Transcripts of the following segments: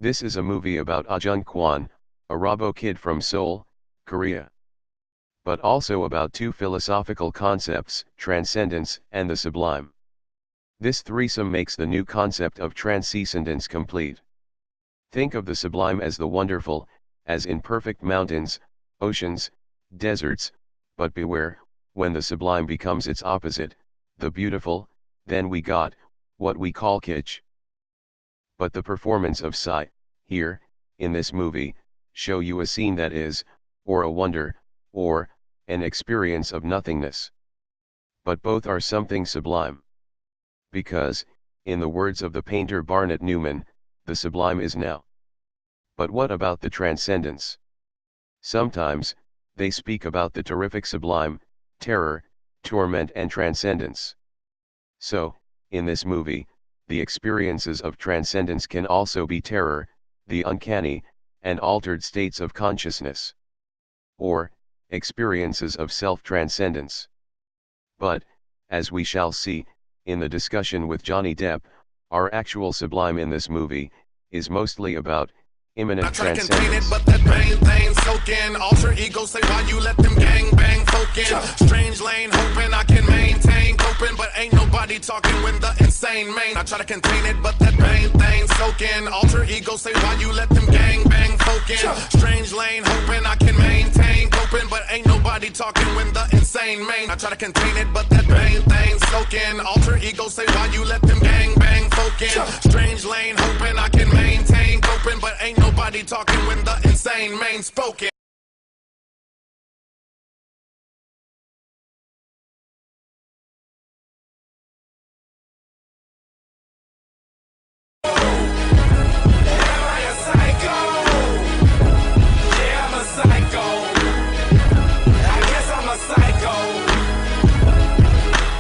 This is a movie about Ojun Kwon, a robo kid from Seoul, Korea. But also about two philosophical concepts, transcendence and the sublime. This threesome makes the new concept of transcendence complete. Think of the sublime as the wonderful, as in perfect mountains, oceans, deserts, but beware, when the sublime becomes its opposite, the beautiful, then we got what we call kitsch. But the performance of Psy, here, in this movie, show you a scene that is, or a wonder, or, an experience of nothingness. But both are something sublime. Because, in the words of the painter Barnett Newman, the sublime is now. But what about the transcendence? Sometimes, they speak about the terrific sublime, terror, torment and transcendence. So, in this movie, the experiences of transcendence can also be terror, the uncanny, and altered states of consciousness. Or, experiences of self-transcendence. But, as we shall see, in the discussion with Johnny Depp, our actual sublime in this movie, is mostly about imminent transcendence. But that bang thing soak in. Alter ego say why you let them gang bang folk in. Strange lane hoping I can maintain coping, but ain't nobody talking when the insane main. I try to contain it, but that bang thing soak in. Alter ego say why you let them gang bang folk in. Strange lane hoping I can maintain coping, but ain't nobody talking when the insane main. I try to contain it, but that bang thing soak in. Alter ego say why you let them gang bang folk in. Strange lane hoping I can maintain coping, but ain't nobody talking when the insane main spoken.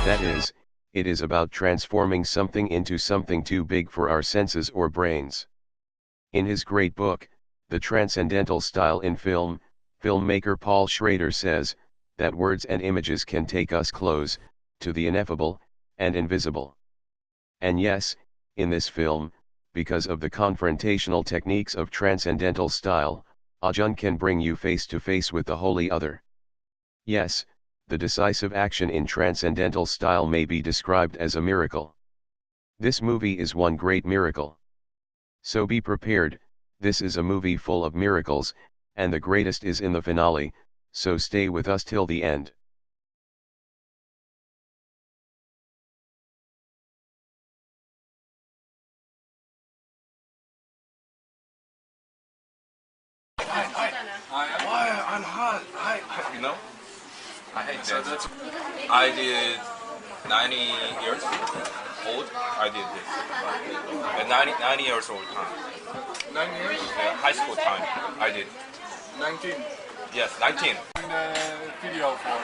That is, it is about transforming something into something too big for our senses or brains. In his great book, The Transcendental Style in Film, filmmaker Paul Schrader says, that words and images can take us close, to the ineffable, and invisible. And yes, in this film, because of the confrontational techniques of transcendental style, Ojun can bring you face to face with the wholly other. Yes, the decisive action in transcendental style may be described as a miracle. This movie is one great miracle. So be prepared, this is a movie full of miracles, and the greatest is in the finale, so stay with us till the end. I'm hot. You know? I hate that. I did 90 years old. I did this. At 90 years old time. 9 years? Yeah, high school time. I did. 19. Yes, 19. Doing a video for.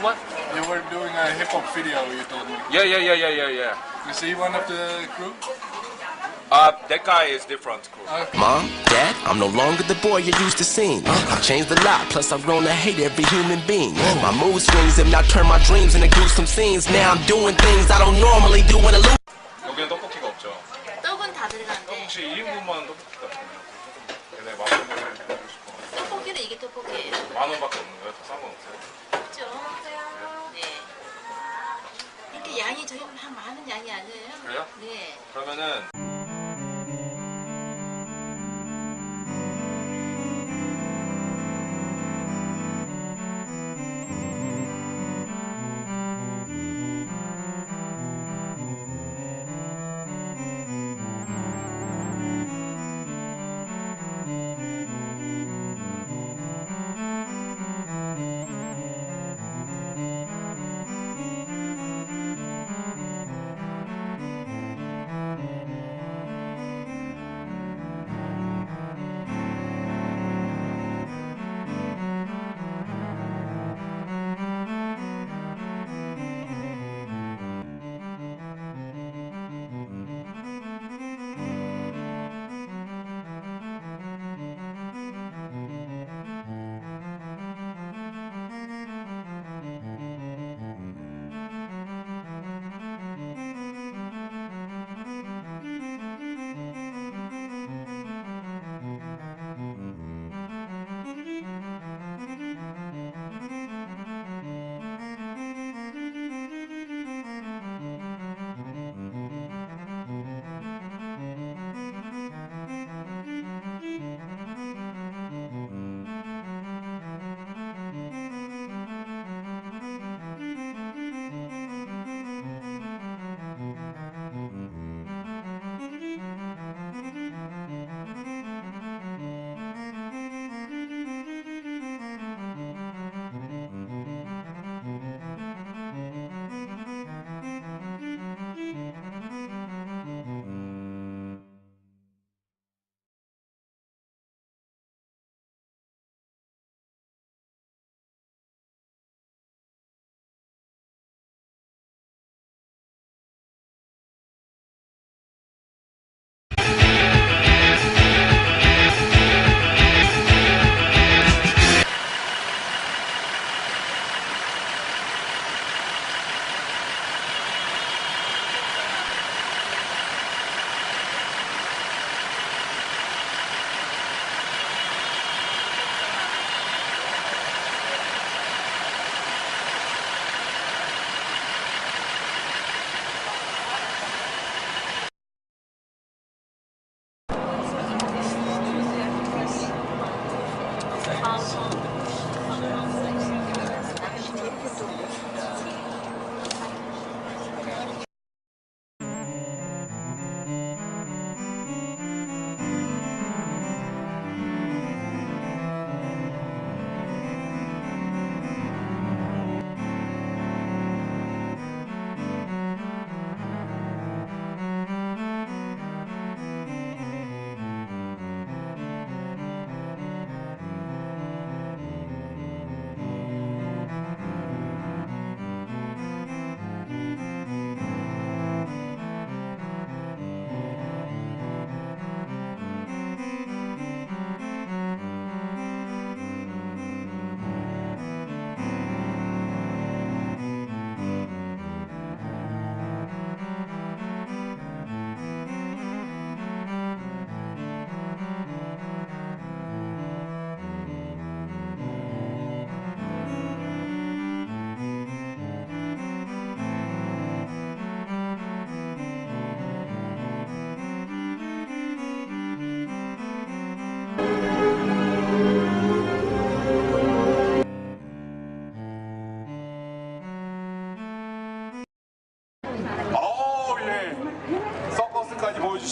What? You were doing a hip hop video, you told me. Yeah. You see one of the crew? That guy is different. Cool. Mom, Dad, I'm no longer the boy you used to see. I've changed a lot, plus I've grown to hate every human being. My mood swings have now turned my dreams into gruesome scenes. Now I'm doing things I don't normally do in a loop. 여기는 떡볶이가 없죠. 떡은 다 들어간대. 혹시 2인분만 떡볶이가 없나요? 네, 만 원을 해주고 싶어. 떡볶이는 이게 떡볶이예요. 만 원밖에 없는 거예요? 더 싼 건 없어요? 그렇죠? 네. 이렇게 양이 저희 많은 양이 아니에요? 그래요? 네. 그러면은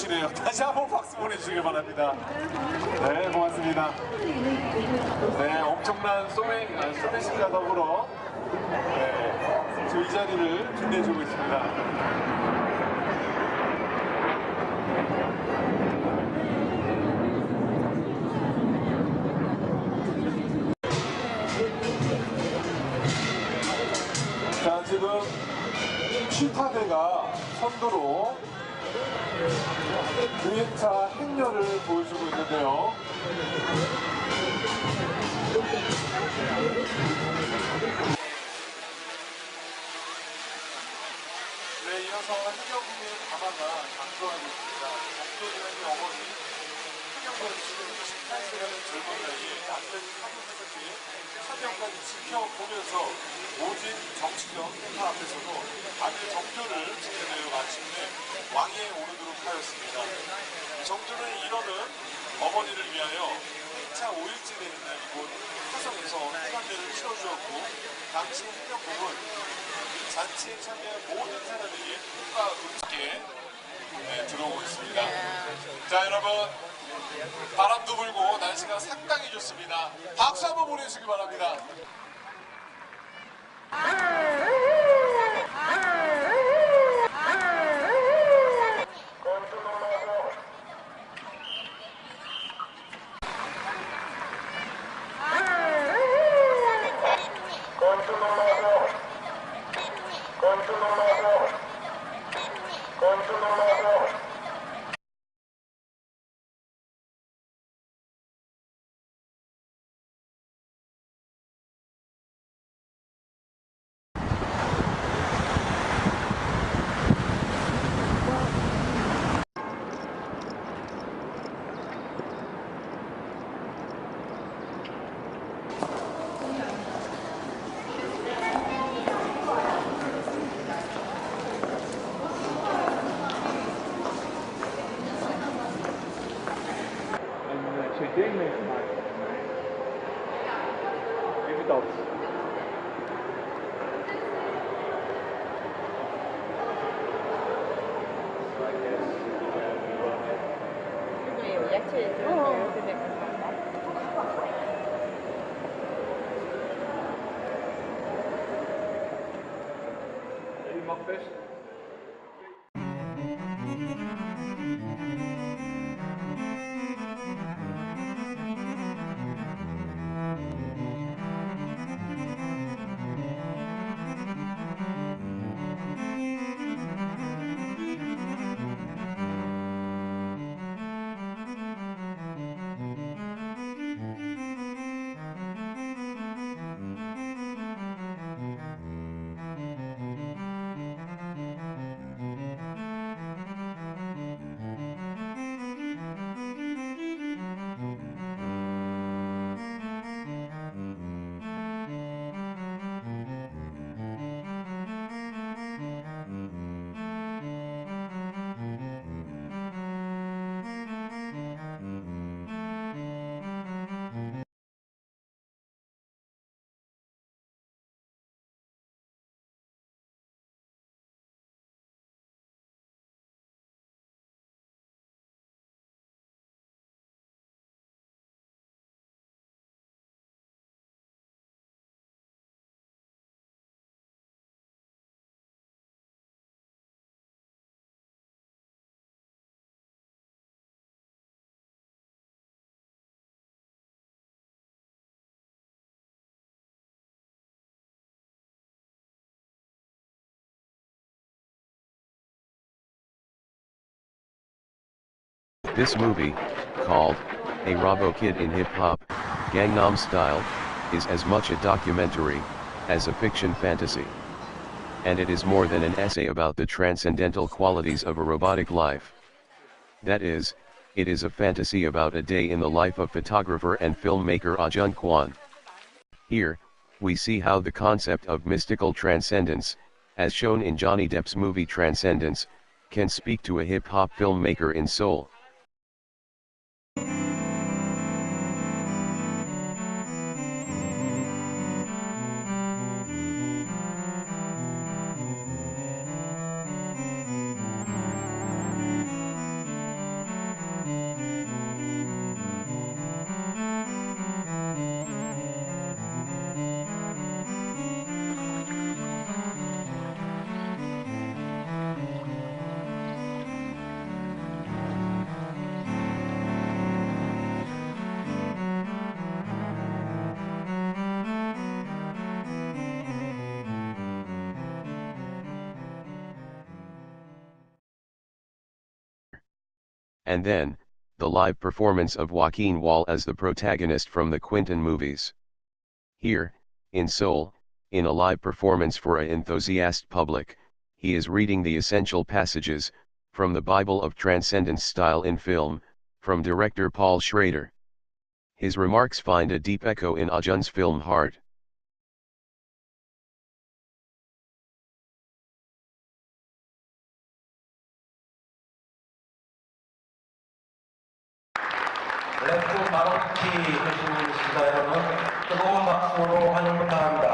주시네요. 다시 한번 박수 보내주시기 바랍니다. 네, 고맙습니다. 네, 엄청난 소매식 작업으로 네, 이 자리를 빛내주고 있습니다. 자, 지금 취타대가 선두로 유행차 행렬을 보여주고 있는데요. 네, 이어서 행여군의 가마가 강조하고 있습니다. 정조이라는 어머니 행여군 지금 18세라는 젊은 나이에 남편이 사고했었기에 사명까지 지켜보면서 모진 정치적 행사 앞에서도 아들 정조를 지켜내어 마침내 왕위에 오르도록 하였습니다. 정조는 이러는 어머니를 위하여 행차 5일째 되는 날 이곳 화성에서 해관대를 치러주었고, 당시 행정국은 잔치에 참여한 모든 사람에게 국가 음식에 들어오고 있습니다. 자, 여러분, 바람도 불고 날씨가 상당히 좋습니다. 박수 한번 보내주시기 바랍니다. This movie, called A Robo Kid in Hip Hop, Gangnam Style, is as much a documentary as a fiction fantasy. And it is more than an essay about the transcendental qualities of a robotic life. That is, it is a fantasy about a day in the life of photographer and filmmaker Ojun Kwon. Here, we see how the concept of mystical transcendence, as shown in Johnny Depp's movie Transcendence, can speak to a hip-hop filmmaker in Seoul. And then, the live performance of Joaquin Wall as the protagonist from the Quentin movies. Here, in Seoul, in a live performance for an enthusiast public, he is reading the essential passages, from the Bible of Transcendence style in film, from director Paul Schrader. His remarks find a deep echo in Ojun's film Heart. 래프 바로키 해주십니다, 여러분. 뜨거운 박수로 환영 부탁합니다.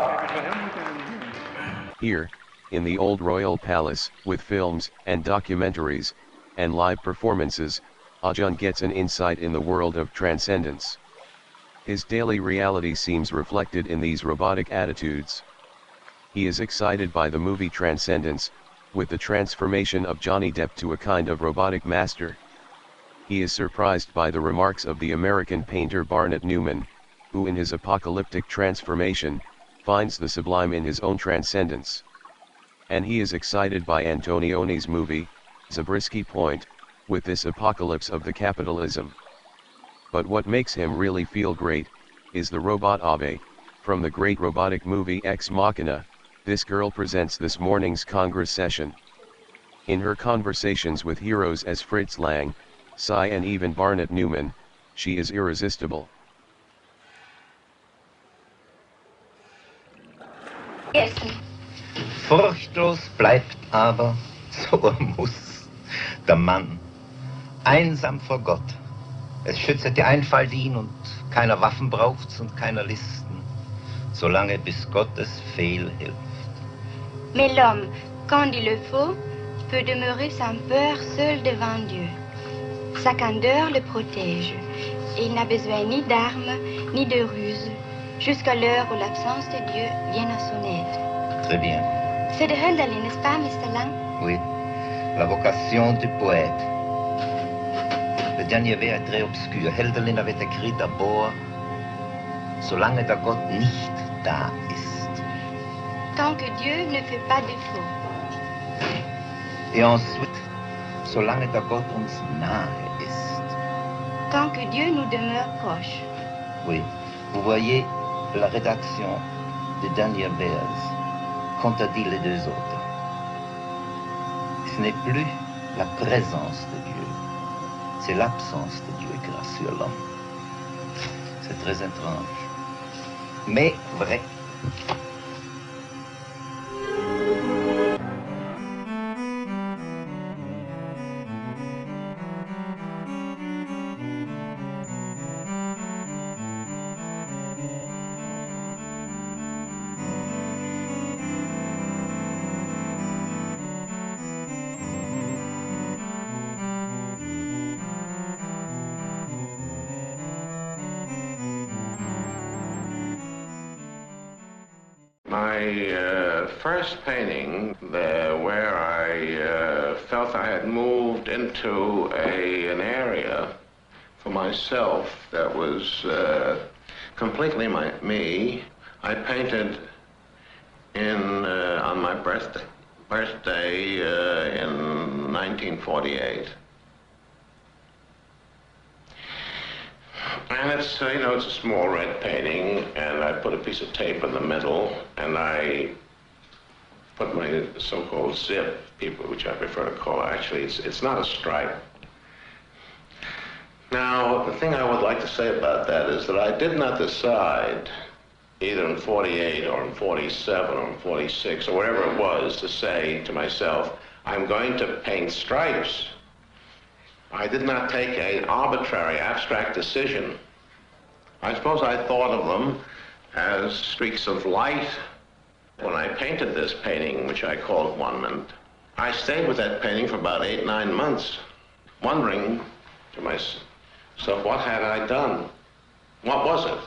Here, in the old royal palace, with films and documentaries and live performances, Ojun gets an insight in the world of transcendence. His daily reality seems reflected in these robotic attitudes. He is excited by the movie Transcendence, with the transformation of Johnny Depp to a kind of robotic master. He is surprised by the remarks of the American painter Barnett Newman, who in his apocalyptic transformation, finds the sublime in his own transcendence. And he is excited by Antonioni's movie, Zabriskie Point, with this apocalypse of the capitalism. But what makes him really feel great, is the robot Ave, from the great robotic movie Ex Machina. This girl presents this morning's Congress session. In her conversations with heroes as Fritz Lang, Psy and even Barnett Newman, she is irresistible. Essen. Furchtlos bleibt aber, so er muss, der Mann, einsam vor Gott. Es schützt die Einfalt ihn und keiner Waffen braucht's und keiner Listen, solange bis Gottes Fehl hilft. Mais l'homme, quand il le faut, peut demeurer sans peur seul devant Dieu. Sa candeur le protège, et il n'a besoin ni d'armes, ni de ruses, jusqu'à l'heure où l'absence de Dieu vient à son aide. Très bien. C'est de Hölderlin, n'est-ce pas, Mr. Lang? Oui, la vocation du poète. Le dernier vers est très obscur. Hölderlin avait écrit d'abord, solange der Gott nicht da ist. Tant que Dieu ne fait pas défaut. Et ensuite, solange der Gott uns nahe ist. Tant que Dieu nous demeure proche. Oui, vous voyez la rédaction des derniers vers contredit les deux autres. Ce n'est plus la présence de Dieu, c'est l'absence de Dieu grâce sur l'homme. C'est très étrange, mais vrai. My first painting, where I felt I had moved into an area for myself that was completely me, I painted on my birthday in 1948. And it's, it's a small red painting, and I put a piece of tape in the middle, and I put my so-called zip, which I prefer to call, actually, it's not a stripe. Now, the thing I would like to say about that is that I did not decide, either in 48 or in 47 or in 46 or whatever it was, to say to myself, I'm going to paint stripes. I did not take an arbitrary, abstract decision. I suppose I thought of them as streaks of light. When I painted this painting, which I called One, I stayed with that painting for about 8, 9 months, wondering to myself, what had I done? What was it?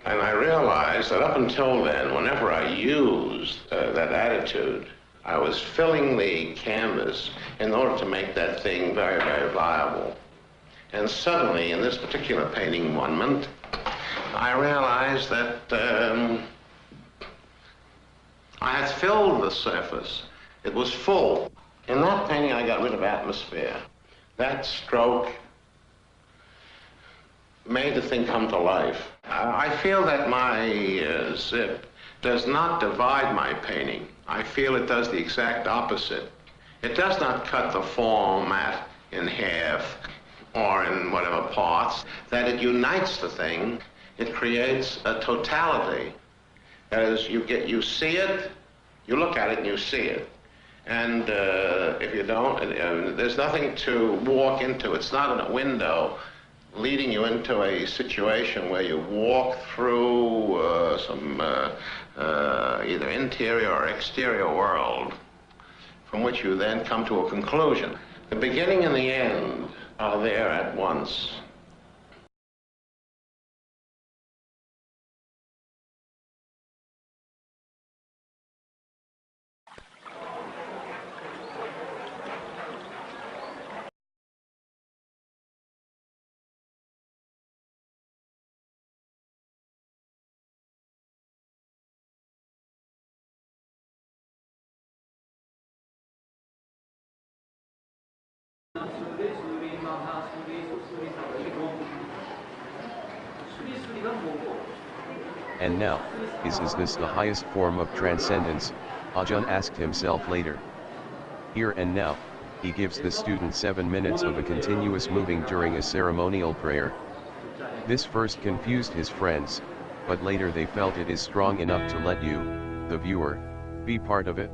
And I realized that up until then, whenever I used that attitude, I was filling the canvas in order to make that thing very, very viable. And suddenly, in this particular painting, One, I realized that I had filled the surface. It was full. In that painting, I got rid of atmosphere. That stroke made the thing come to life. I feel that my zip does not divide my painting. I feel it does the exact opposite. It does not cut the format in half or in whatever parts, that it unites the thing. It creates a totality. As you see it, you look at it and you see it. And if you don't, there's nothing to walk into. It's not a window leading you into a situation where you walk through some either interior or exterior world from which you then come to a conclusion. The beginning and the end are there at once. And now, is this the highest form of transcendence? Ojun asked himself later. Here and now, he gives the student 7 minutes of a continuous moving during a ceremonial prayer. This first confused his friends, but later they felt it is strong enough to let you, the viewer, be part of it.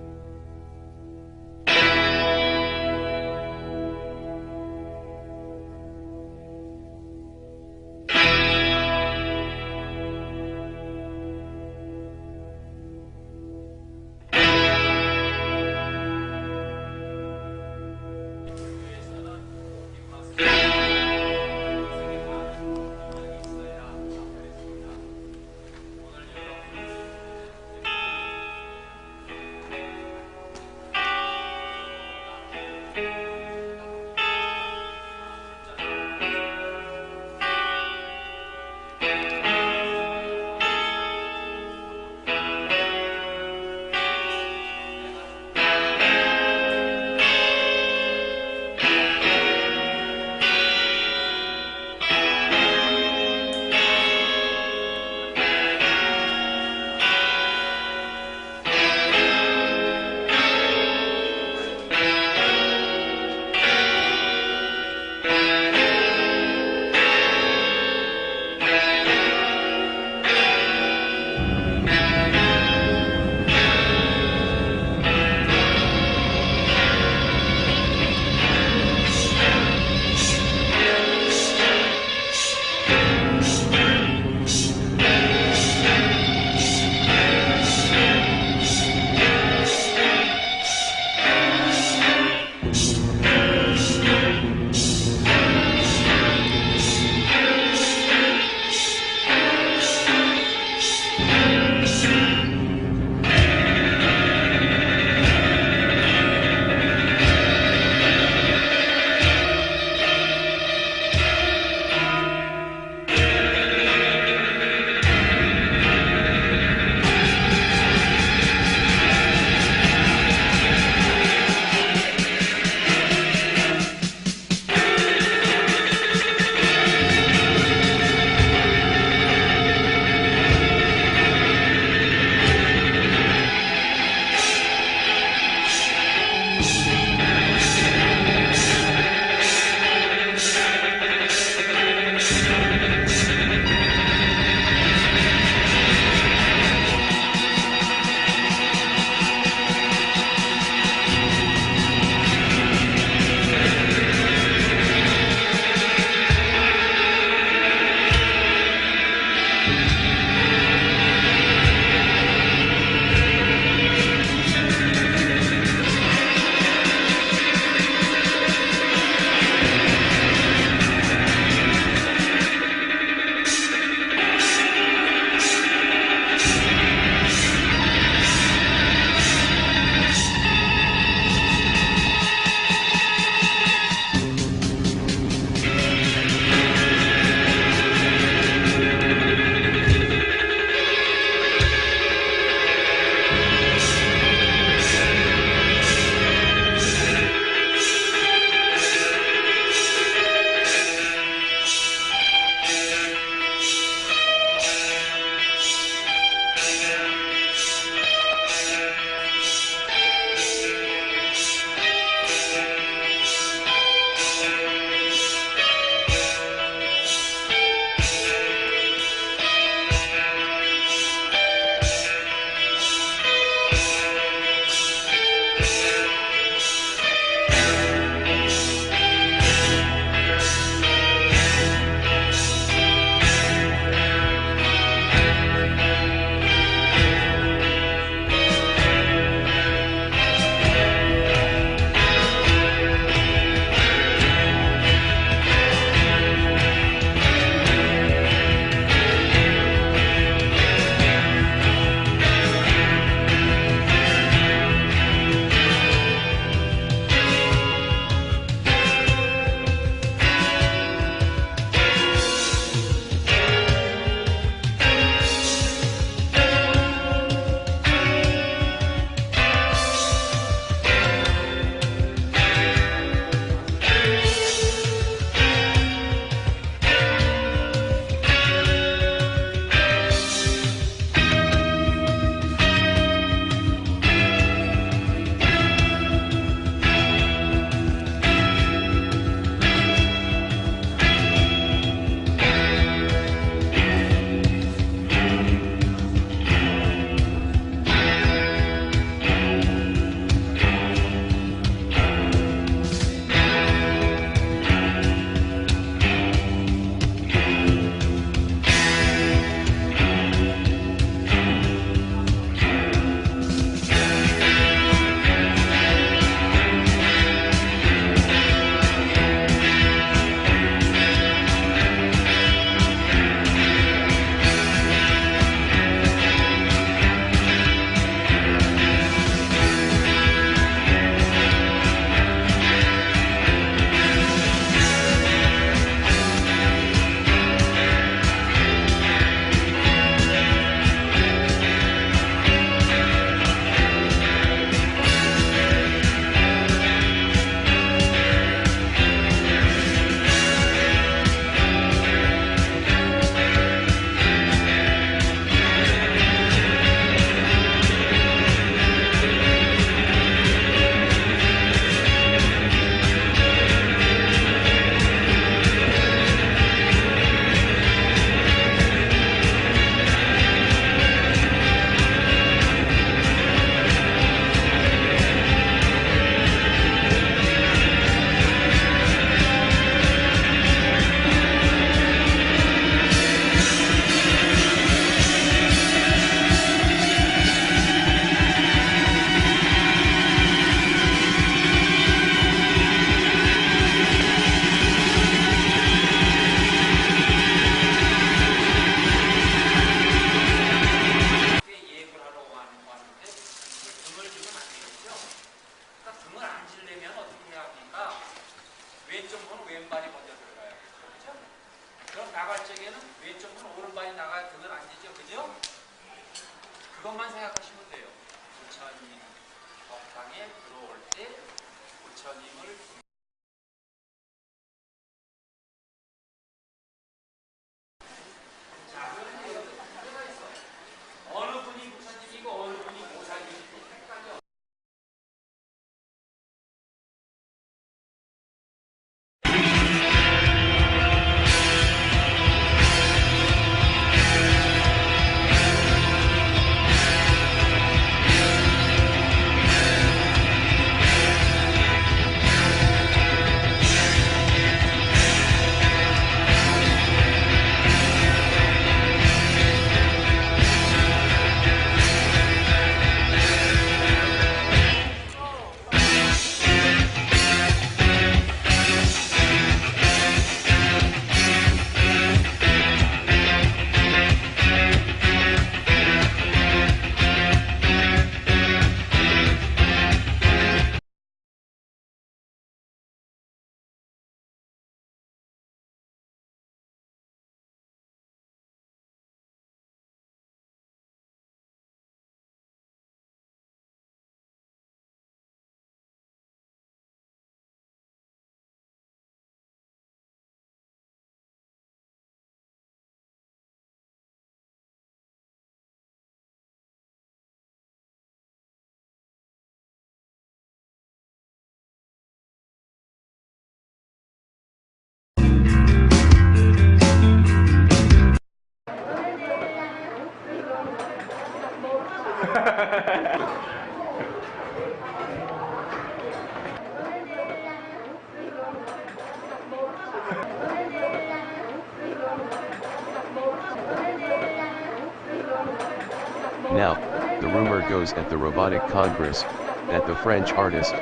Now, the rumor goes at the Robotic Congress, that the French artist,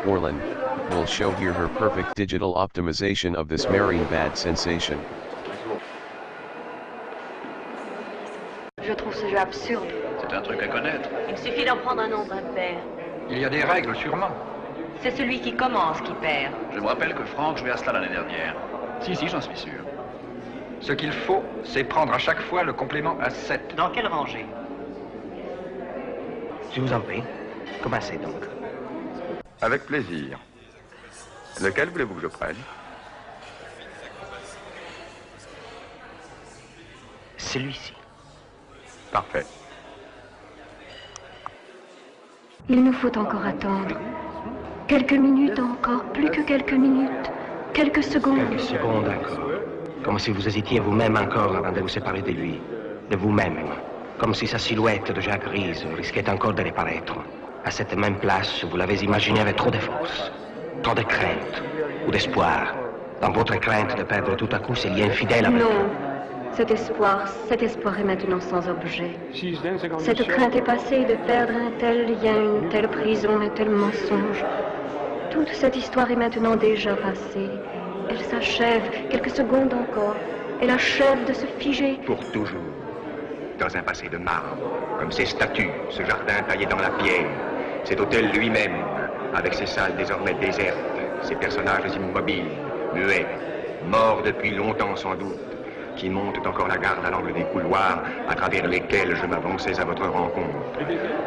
Orlan, will show here her perfect digital optimization of this marine bad sensation. Je trouve ce jeu absurde. C'est un truc à connaître. Il suffit d'en prendre un nombre impair. Il y a des règles, sûrement. C'est celui qui commence qui perd. Je me rappelle que Franck jouait à cela l'année dernière. Si, j'en suis sûr. Ce qu'il faut, c'est prendre à chaque fois le complément à 7. Dans quelle rangée? Je vous en prie. Commencez donc. Avec plaisir. Lequel voulez-vous que je prenne? Celui-ci. Parfait. Il nous faut encore attendre. Quelques minutes encore, plus que quelques minutes. Quelques secondes. Quelques secondes encore. Comme si vous hésitiez vous-même encore avant de vous séparer de lui. De vous-même. Comme si sa silhouette déjà grise risquait encore d'aller paraître. À cette même place, vous l'avez imaginé avec trop de force. Trop de crainte. Ou d'espoir. Dans votre crainte de perdre tout à coup ces liens fidèles avec Non. vous. Cet espoir est maintenant sans objet. Cette crainte est passée de perdre un tel lien, une telle prison, un tel mensonge. Toute cette histoire est maintenant déjà passée. Elle s'achève, quelques secondes encore. Elle achève de se figer. Pour toujours. Dans un passé de marbre, comme ces statues, ce jardin taillé dans la pierre, cet hôtel lui-même, avec ses salles désormais désertes, ses personnages immobiles, muets, morts depuis longtemps sans doute, qui montent encore la garde à l'angle des couloirs à travers lesquels je m'avançais à votre rencontre.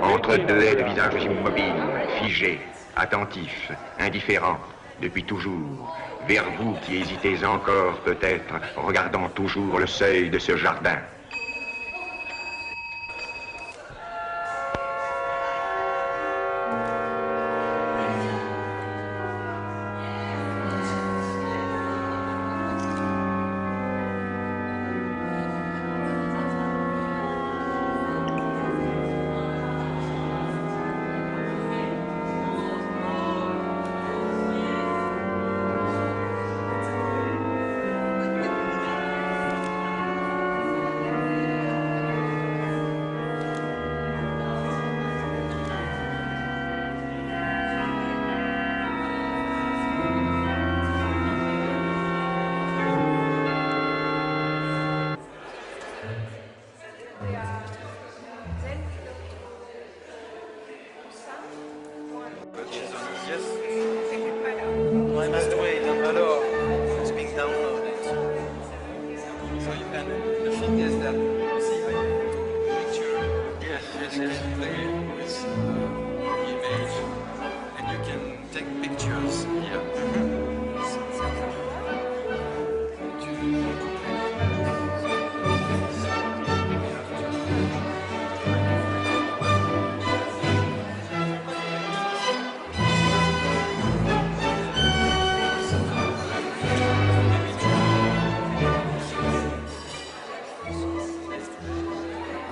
Entre deux haies de visages immobiles, figés, attentifs, indifférents, depuis toujours, vers vous qui hésitez encore peut-être, regardant toujours le seuil de ce jardin.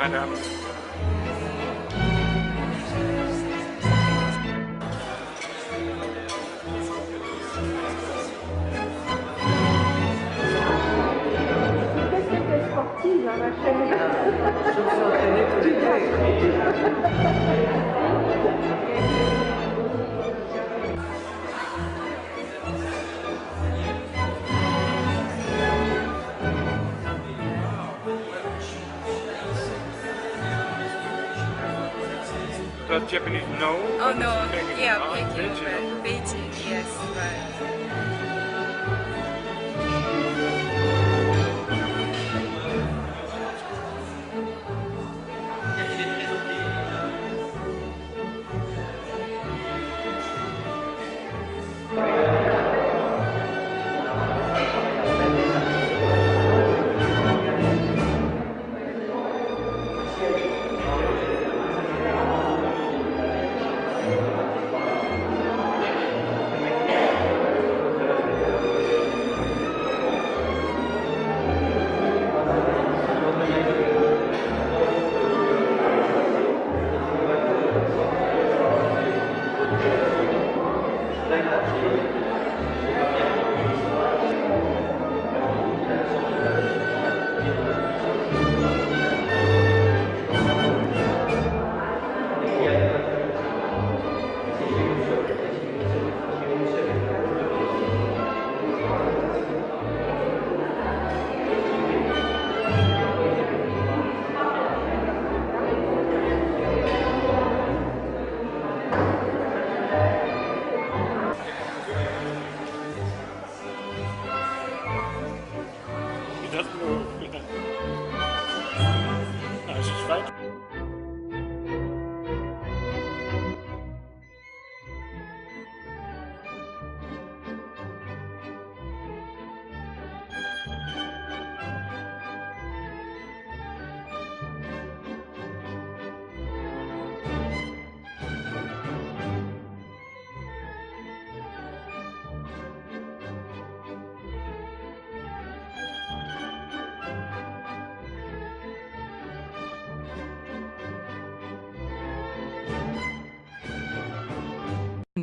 Madame. Sportive, hein, ma chérie. Je me suis entraînée tout l'été. But Japanese, no? Oh no, Peking. yeah, Ah, Peking, Beijing. but Beijing, yes, but...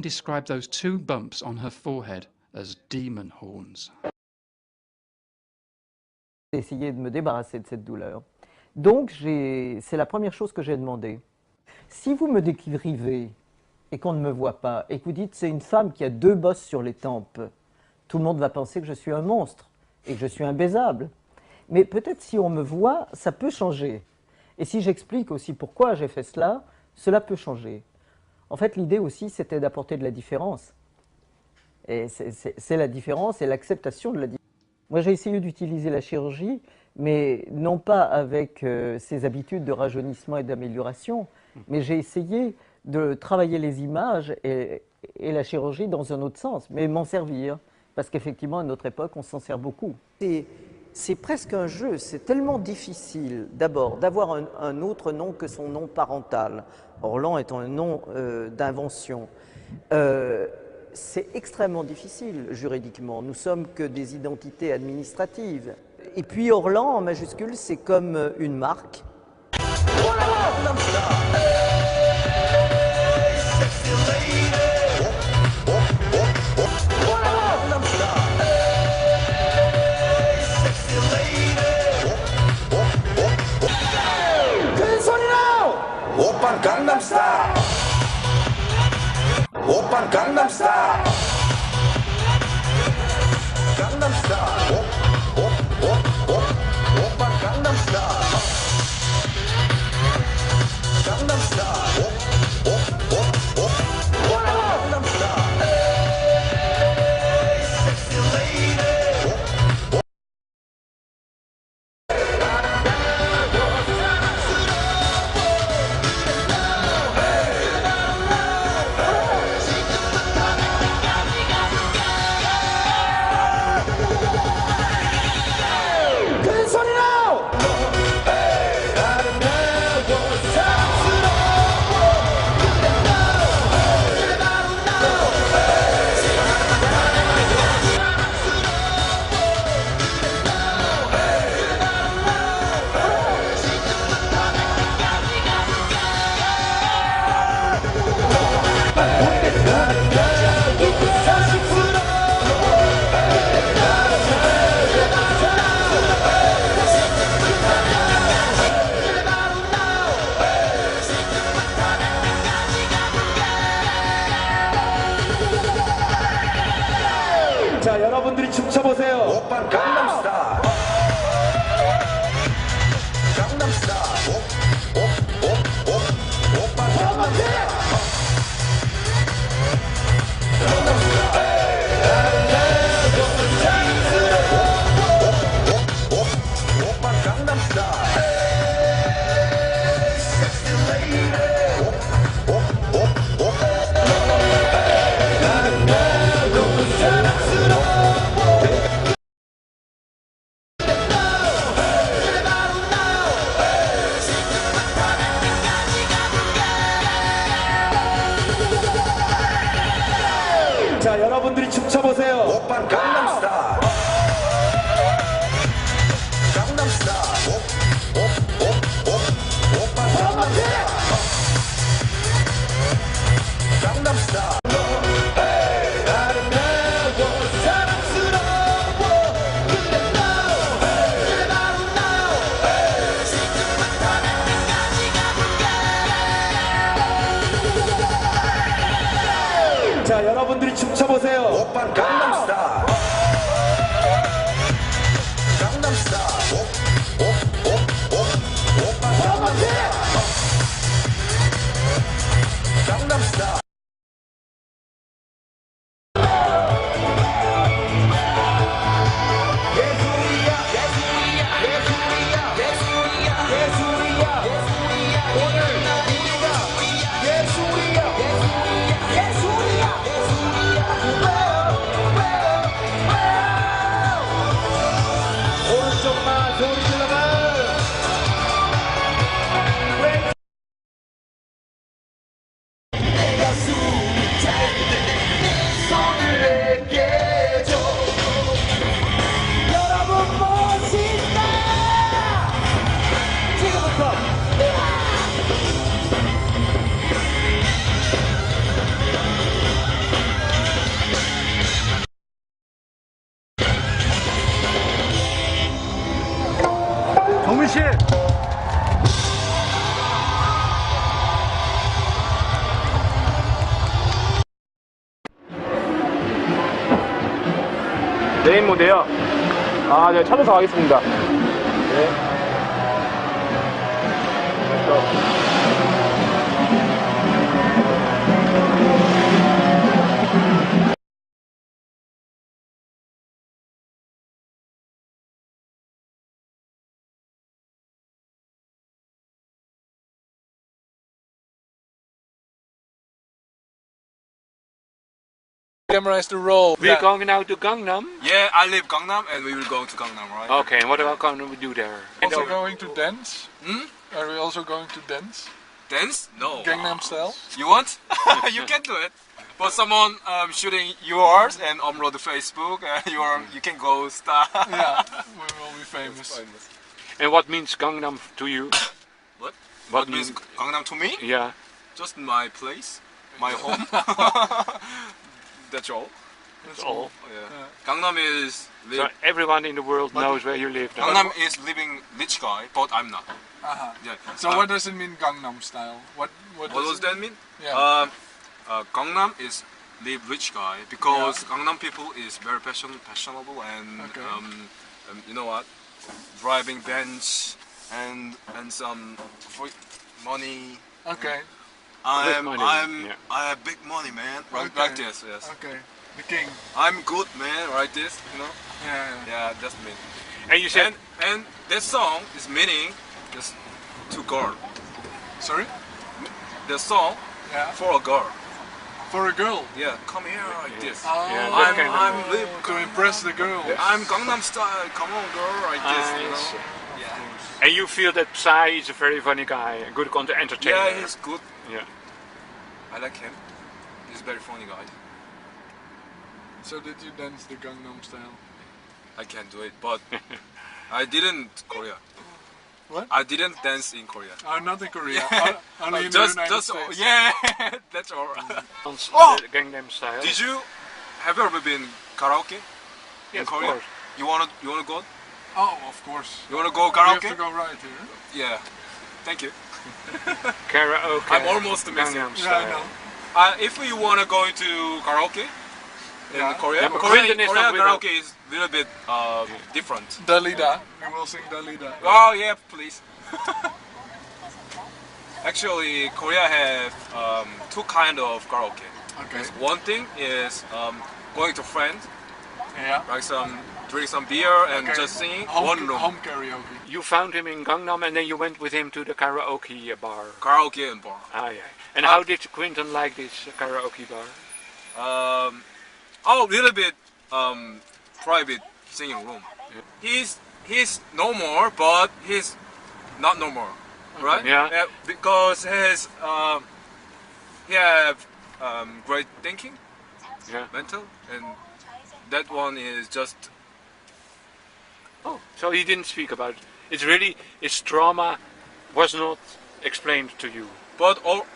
Describe those two bumps on her forehead as demon horns. J'ai essayé de me débarrasser de cette douleur. Donc, c'est la première chose que j'ai demandé. Si vous me décrivez et qu'on ne me voit pas, et que vous dites c'est une femme qui a 2 bosses sur les tempes, tout le monde va penser que je suis un monstre et que je suis imbaisable. Mais peut-être si on me voit, ça peut changer. Et si j'explique aussi pourquoi j'ai fait cela, cela peut changer. En fait, l'idée aussi, c'était d'apporter de la différence. Et c'est la différence et l'acceptation de la différence. Moi, j'ai essayé d'utiliser la chirurgie, mais non pas avec ses habitudes de rajeunissement et d'amélioration, mais j'ai essayé de travailler les images et la chirurgie dans un autre sens, mais m'en servir. Parce qu'effectivement, à notre époque, on s'en sert beaucoup. C'est presque un jeu, c'est tellement difficile, d'abord, d'avoir un autre nom que son nom parental. Orlan est un nom d'invention. C'est extrêmement difficile juridiquement. Nous sommes que des identités administratives. Et puis Orlan en majuscule, c'est comme une marque. Oppan Gangnam Style. Oppan Gangnam Style. Gangnam Style. Oppan Gangnam Style. Gangnam Style. 자, 여러분들이 춤춰보세요. 오빤 강남스타일. 강남스타일. 오빤 강남스타일. 오빤 강남스타일. 자, 여러분들이 춤춰보세요. 오빤 강남스타일. 강남스타일. 오빤 강남스타일. 강남스타일. 자, 여러분들이 춤춰보세요. 오빤 강남스타일. 강남스타일. 오빤 강남스타일. 강남스타일. 오른쪽만 소리 질러봐. 여러분 멋있다. 지금부터 정민 씨. 메인 무대요? 아, 네, 찾아서 가겠습니다. 네. Camera is the role. We're going now to Gangnam? Yeah, I live Gangnam and we will go to Gangnam, right? Okay, and what about Gangnam we do there? Also going to dance? Hmm? Are we also going to dance? Dance? No. Gangnam Style? You want? You can do it. But someone shooting yours and upload to Facebook and you can go star. Yeah, we will be famous. And what means Gangnam to you? What? What means Gangnam to me? Yeah. Just my place, my home. That's all. That's all. Yeah. Gangnam is. So everyone in the world knows where you live now. Gangnam is living rich guy, but I'm not. Yeah. So what does it mean, Gangnam Style? What does that mean? Yeah. Gangnam is live rich guy because Gangnam people is very fashionable and you know what, driving Benz and some free money. Okay. I have big money, man. Like this, yes. Okay. The king. I'm good, man. Like this, you know. Yeah. That's me. And you said. And this song is meaning just to girl. Sorry. The song for a girl. For a girl? Yeah, come here like this. I'm to impress the girl. I'm Gangnam Style. Come on, girl, like this. You know. Yeah. And you feel that Psy is a very funny guy, a good entertainer. Yeah, he's good. Yeah. I like him. He's a very funny guy. So did you dance the Gangnam Style? I can't do it, but I didn't Korea. What? I didn't dance in Korea. Not in Korea. Only in just, the United States. Yeah, that's all. The Gangnam Style. Have you ever been karaoke Yes, in Korea? of course. You wanna go? Oh, of course. You wanna go We karaoke? have to go right here. Yeah. Thank you. Karaoke. I'm almost missing. Gangnam Yeah, I Style. know. If you wanna go to karaoke, in Korea. Yeah, but Korean Quentin is not with karaoke is a little bit different. Dalida. We will sing Dalida. Oh yeah, please. Actually, Korea has two kind of karaoke. Okay. One thing is going to friends, Yeah. like drink some beer and Okay. just singing. Home, room. home karaoke. You found him in Gangnam and then you went with him to the karaoke bar. Karaoke and bar. Ah, yeah. And how did Quentin like this karaoke bar? Oh, little bit private singing room. Yeah. He's normal, but he's not normal, right? Yeah. Because he have great thinking, mental, and that one is just. Oh, so he didn't speak about it. It's really, his trauma was not explained to you. But all,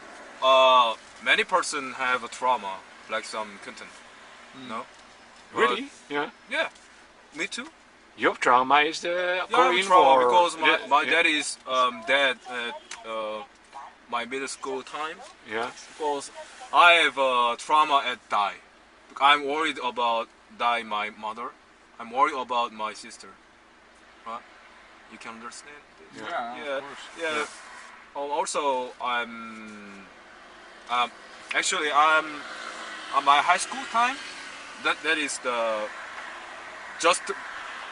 many person have a trauma, like some content. No? Really? Yeah. Yeah. Me too. Your trauma is the Korean trauma War. because my dad is dead at my middle school time. Yeah. Because I have trauma at die. I'm worried about die my mother. I'm worried about my sister. Right? You can understand? Yeah, Yeah. of course. Yeah. Also, actually I'm on my high school time. That is the just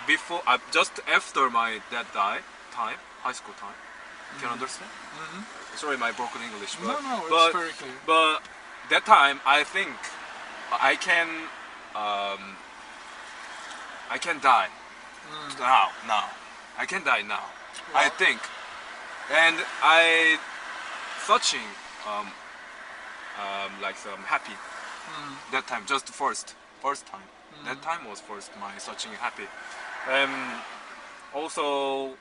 before just after my dad died time, high school time. You can understand? Sorry, my broken English. But, No, it's but, very clear. But that time, I think I can die now. I can die now. I think, and I searching like some happy. That time, just first time. That time was first my searching happy. Also,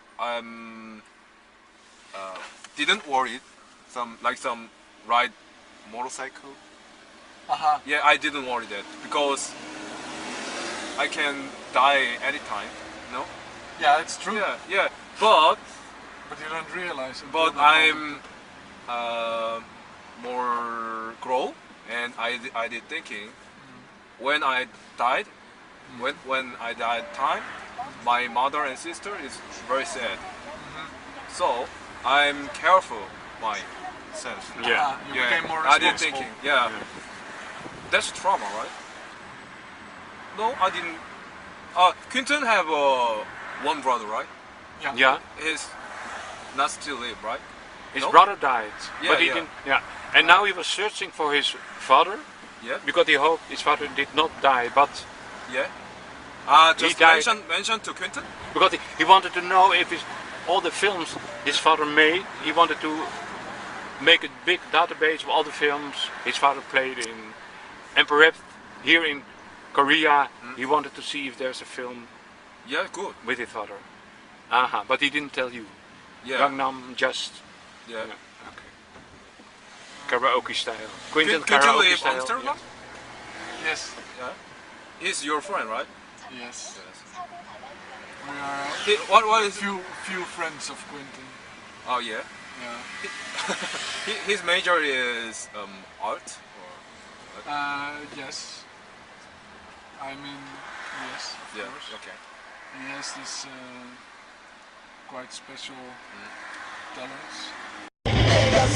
didn't worry some ride motorcycle. Yeah, I didn't worry that because I can die anytime. No. Yeah, it's true. Yeah. But you don't realize it. But I'm more grow, and I did thinking when I died, when I died time, my mother and sister is very sad. So I'm careful myself. Yeah. You became more I did responsible. thinking. Yeah. That's trauma, right? No, I didn't. Quentin have one brother, right? Yeah. He's not still live, right? His No? brother died, Yeah, but he yeah. didn't. Yeah. And now he was searching for his father. Yeah. Because he hoped his father did not die, but Yeah. Just he died. mention to Quentin. Because he wanted to know if all the films his father made, he wanted to make a big database of all the films his father played in. And perhaps here in Korea, he wanted to see if there's a film Yeah, good. with his father. But he didn't tell you. Yeah. Gangnam just Yeah. okay. Karaoke style. Quentin Could you karaoke live style. Amsterdam? Yes. Yeah. He's your friend, right? Yes. Yes. We are What is few friends of Quentin. Oh yeah. Yeah. His major is art. Or Yes. I mean, yes, of yeah. course. Okay. He has this quite special talents.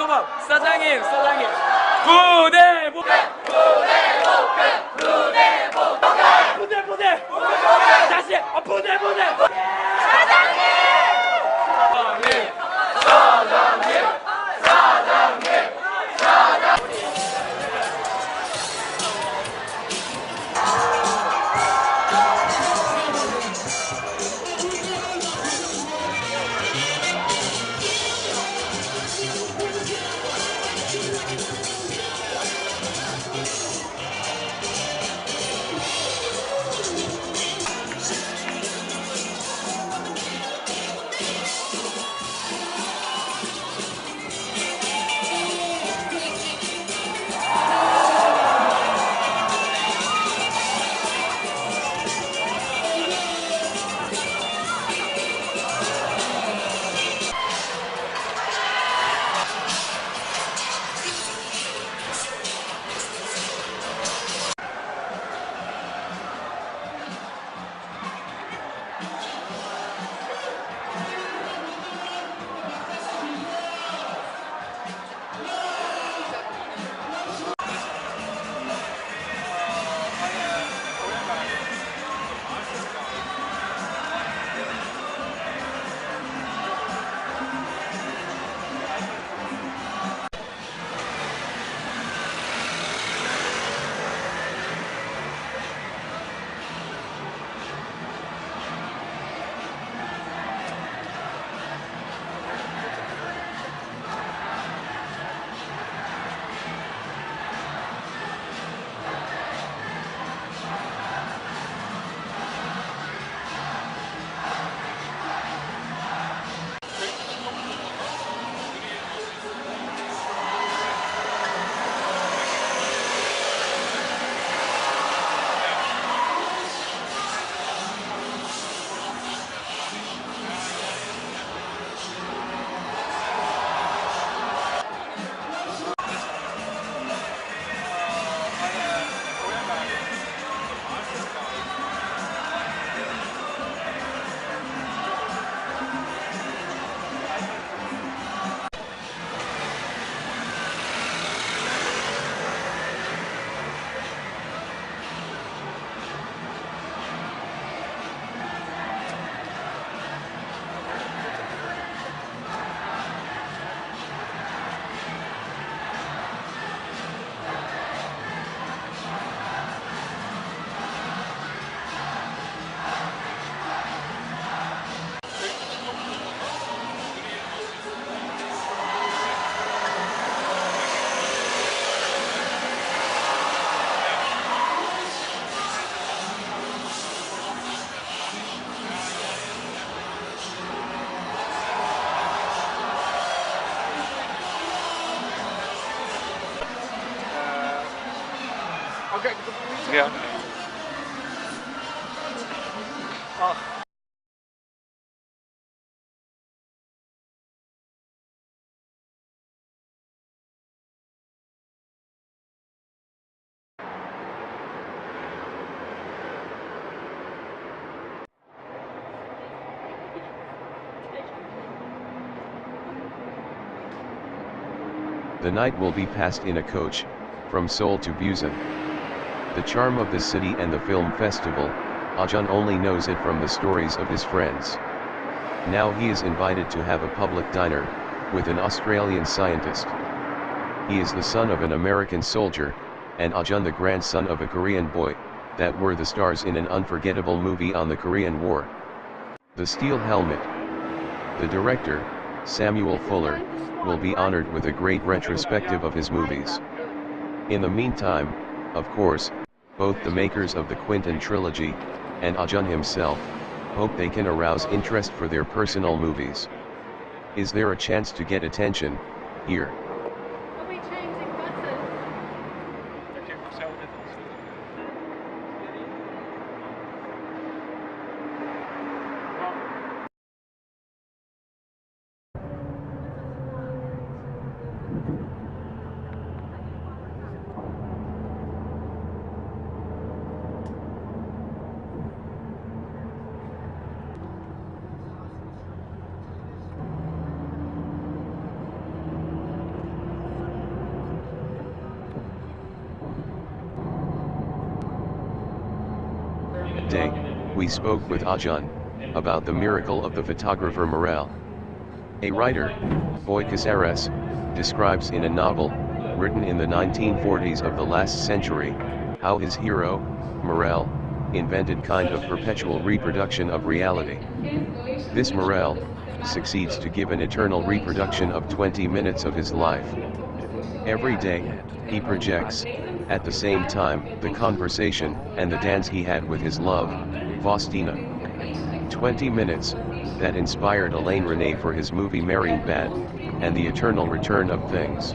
소감. 사장님, 사장님. 부대 목표. 부대. 다시. 부대. Yeah. The night will be passed in a coach, from Seoul to Busan. The charm of the city and the film festival, Ojun only knows it from the stories of his friends. Now he is invited to have a public dinner, with an Australian scientist. He is the son of an American soldier, and Ojun the grandson of a Korean boy, that were the stars in an unforgettable movie on the Korean War. The Steel Helmet. The director, Samuel Fuller, will be honored with a great retrospective of his movies. In the meantime, of course, both the makers of the Quentin trilogy, and Ojun himself, hope they can arouse interest for their personal movies. Is there a chance to get attention, here? day, we spoke with Ojun about the miracle of the photographer Morel. A writer, Boy Caceres, describes in a novel, written in the 1940s of the last century, how his hero, Morel, invented kind of perpetual reproduction of reality. This Morel succeeds to give an eternal reproduction of 20 minutes of his life. Every day, he projects, at the same time, the conversation and the dance he had with his love, Faustina. 20 minutes, that inspired Alain René for his movie Marine Bad, and the eternal return of things.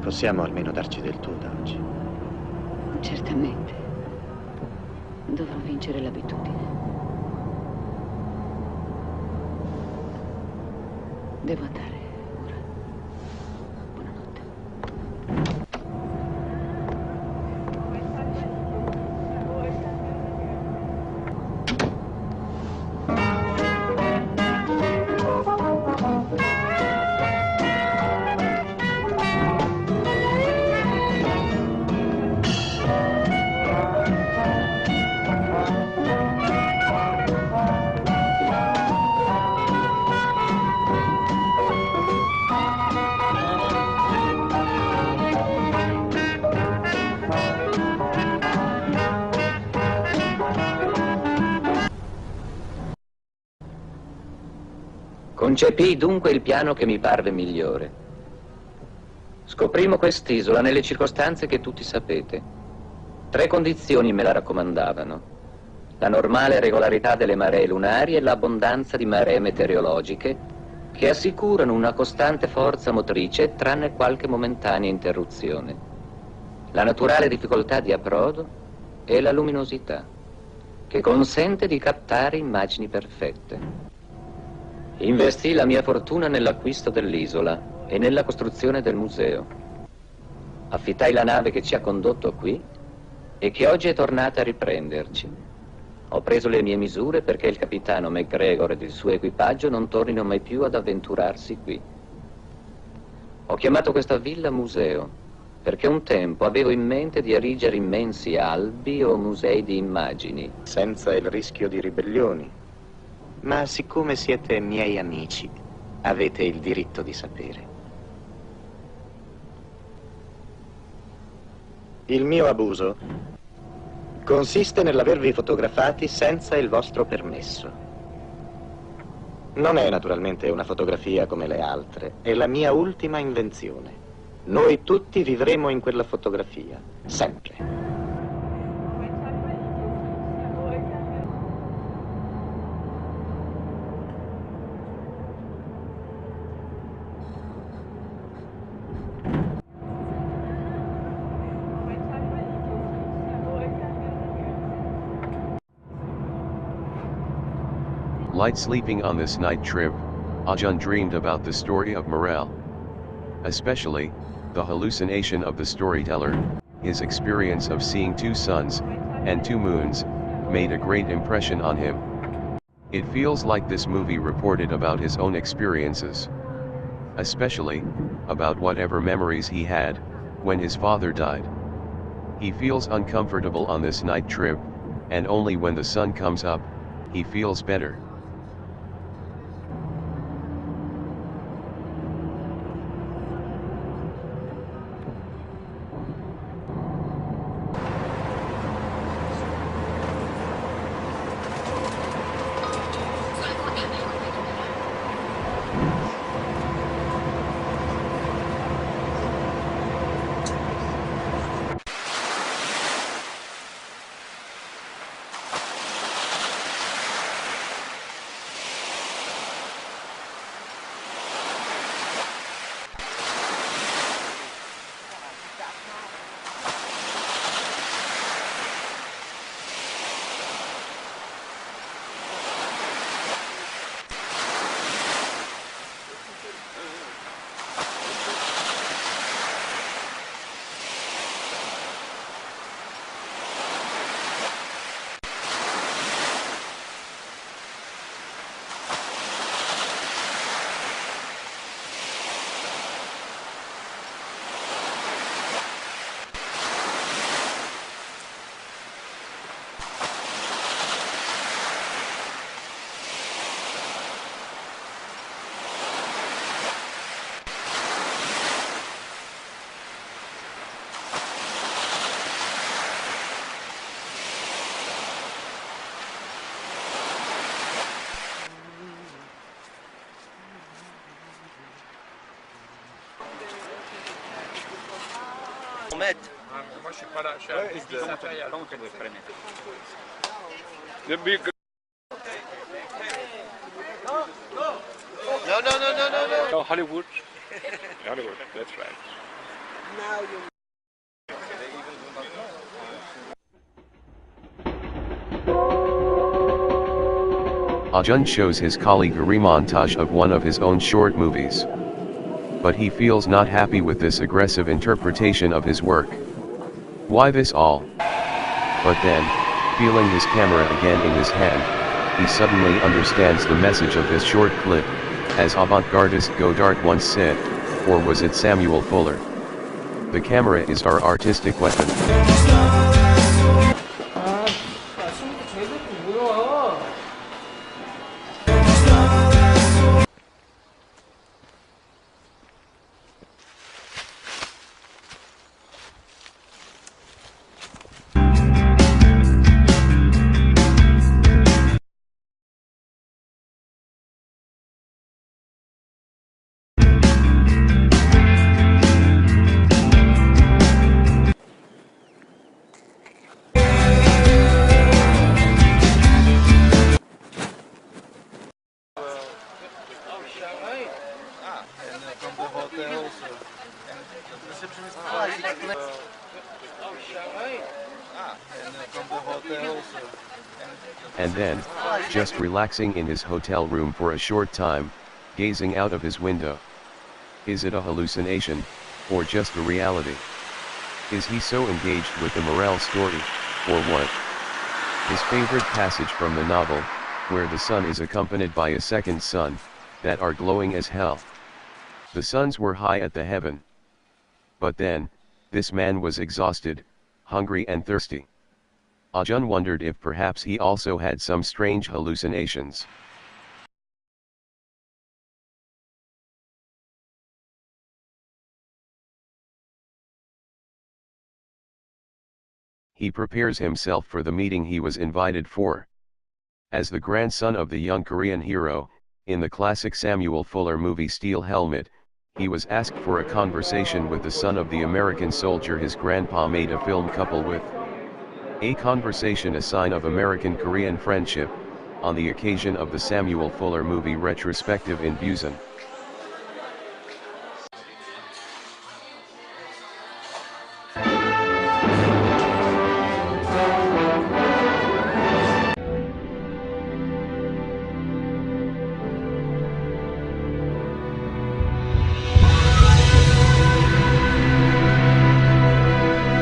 Possiamo almeno darci del tu da oggi. Certamente. Dovrò vincere l'abitudine. Devo andare ora. Buonanotte. Concepii dunque il piano che mi parve migliore. Scoprimmo quest'isola nelle circostanze che tutti sapete. 3 condizioni me la raccomandavano: la normale regolarità delle maree lunari e l'abbondanza di maree meteorologiche che assicurano una costante forza motrice tranne qualche momentanea interruzione, la naturale difficoltà di approdo e la luminosità, che consente di captare immagini perfette. Investii la mia fortuna nell'acquisto dell'isola e nella costruzione del museo. Affittai la nave che ci ha condotto qui e che oggi è tornata a riprenderci. Ho preso le mie misure perché il capitano McGregor ed il suo equipaggio non tornino mai più ad avventurarsi qui. Ho chiamato questa villa museo perché un tempo avevo in mente di erigere immensi albi o musei di immagini. Senza il rischio di ribellioni. Ma siccome siete miei amici, avete il diritto di sapere. Il mio abuso consiste nell'avervi fotografati senza il vostro permesso. Non è naturalmente una fotografia come le altre, è la mia ultima invenzione. Noi tutti vivremo in quella fotografia, sempre. Light sleeping on this night trip, Ojun dreamed about the story of Morel. Especially, the hallucination of the storyteller, his experience of seeing 2 suns, and 2 moons, made a great impression on him. It feels like this movie reported about his own experiences. Especially, about whatever memories he had, when his father died. He feels uncomfortable on this night trip, and only when the sun comes up, he feels better. Moi, je suis pas là. Je suis artiste matériel. The big. No. Hollywood. Hollywood. That's right. Now you. Ojun shows his colleague a remontage of one of his own short movies. But he feels not happy with this aggressive interpretation of his work. Why this all? But then, feeling his camera again in his hand, he suddenly understands the message of this short clip, as avant-gardist Godard once said, or was it Samuel Fuller? The camera is our artistic weapon. And then, just relaxing in his hotel room for a short time, gazing out of his window. Is it a hallucination, or just a reality? Is he so engaged with the morale story, or what? His favorite passage from the novel, where the sun is accompanied by a second sun, that are glowing as hell. The suns were high at the heaven. But then, this man was exhausted, hungry and thirsty. Ojun wondered if perhaps he also had some strange hallucinations. He prepares himself for the meeting he was invited for. As the grandson of the young Korean hero, in the classic Samuel Fuller movie Steel Helmet, he was asked for a conversation with the son of the American soldier his grandpa made a film couple with. A conversation, a sign of American-Korean friendship, on the occasion of the Samuel Fuller movie retrospective in Busan.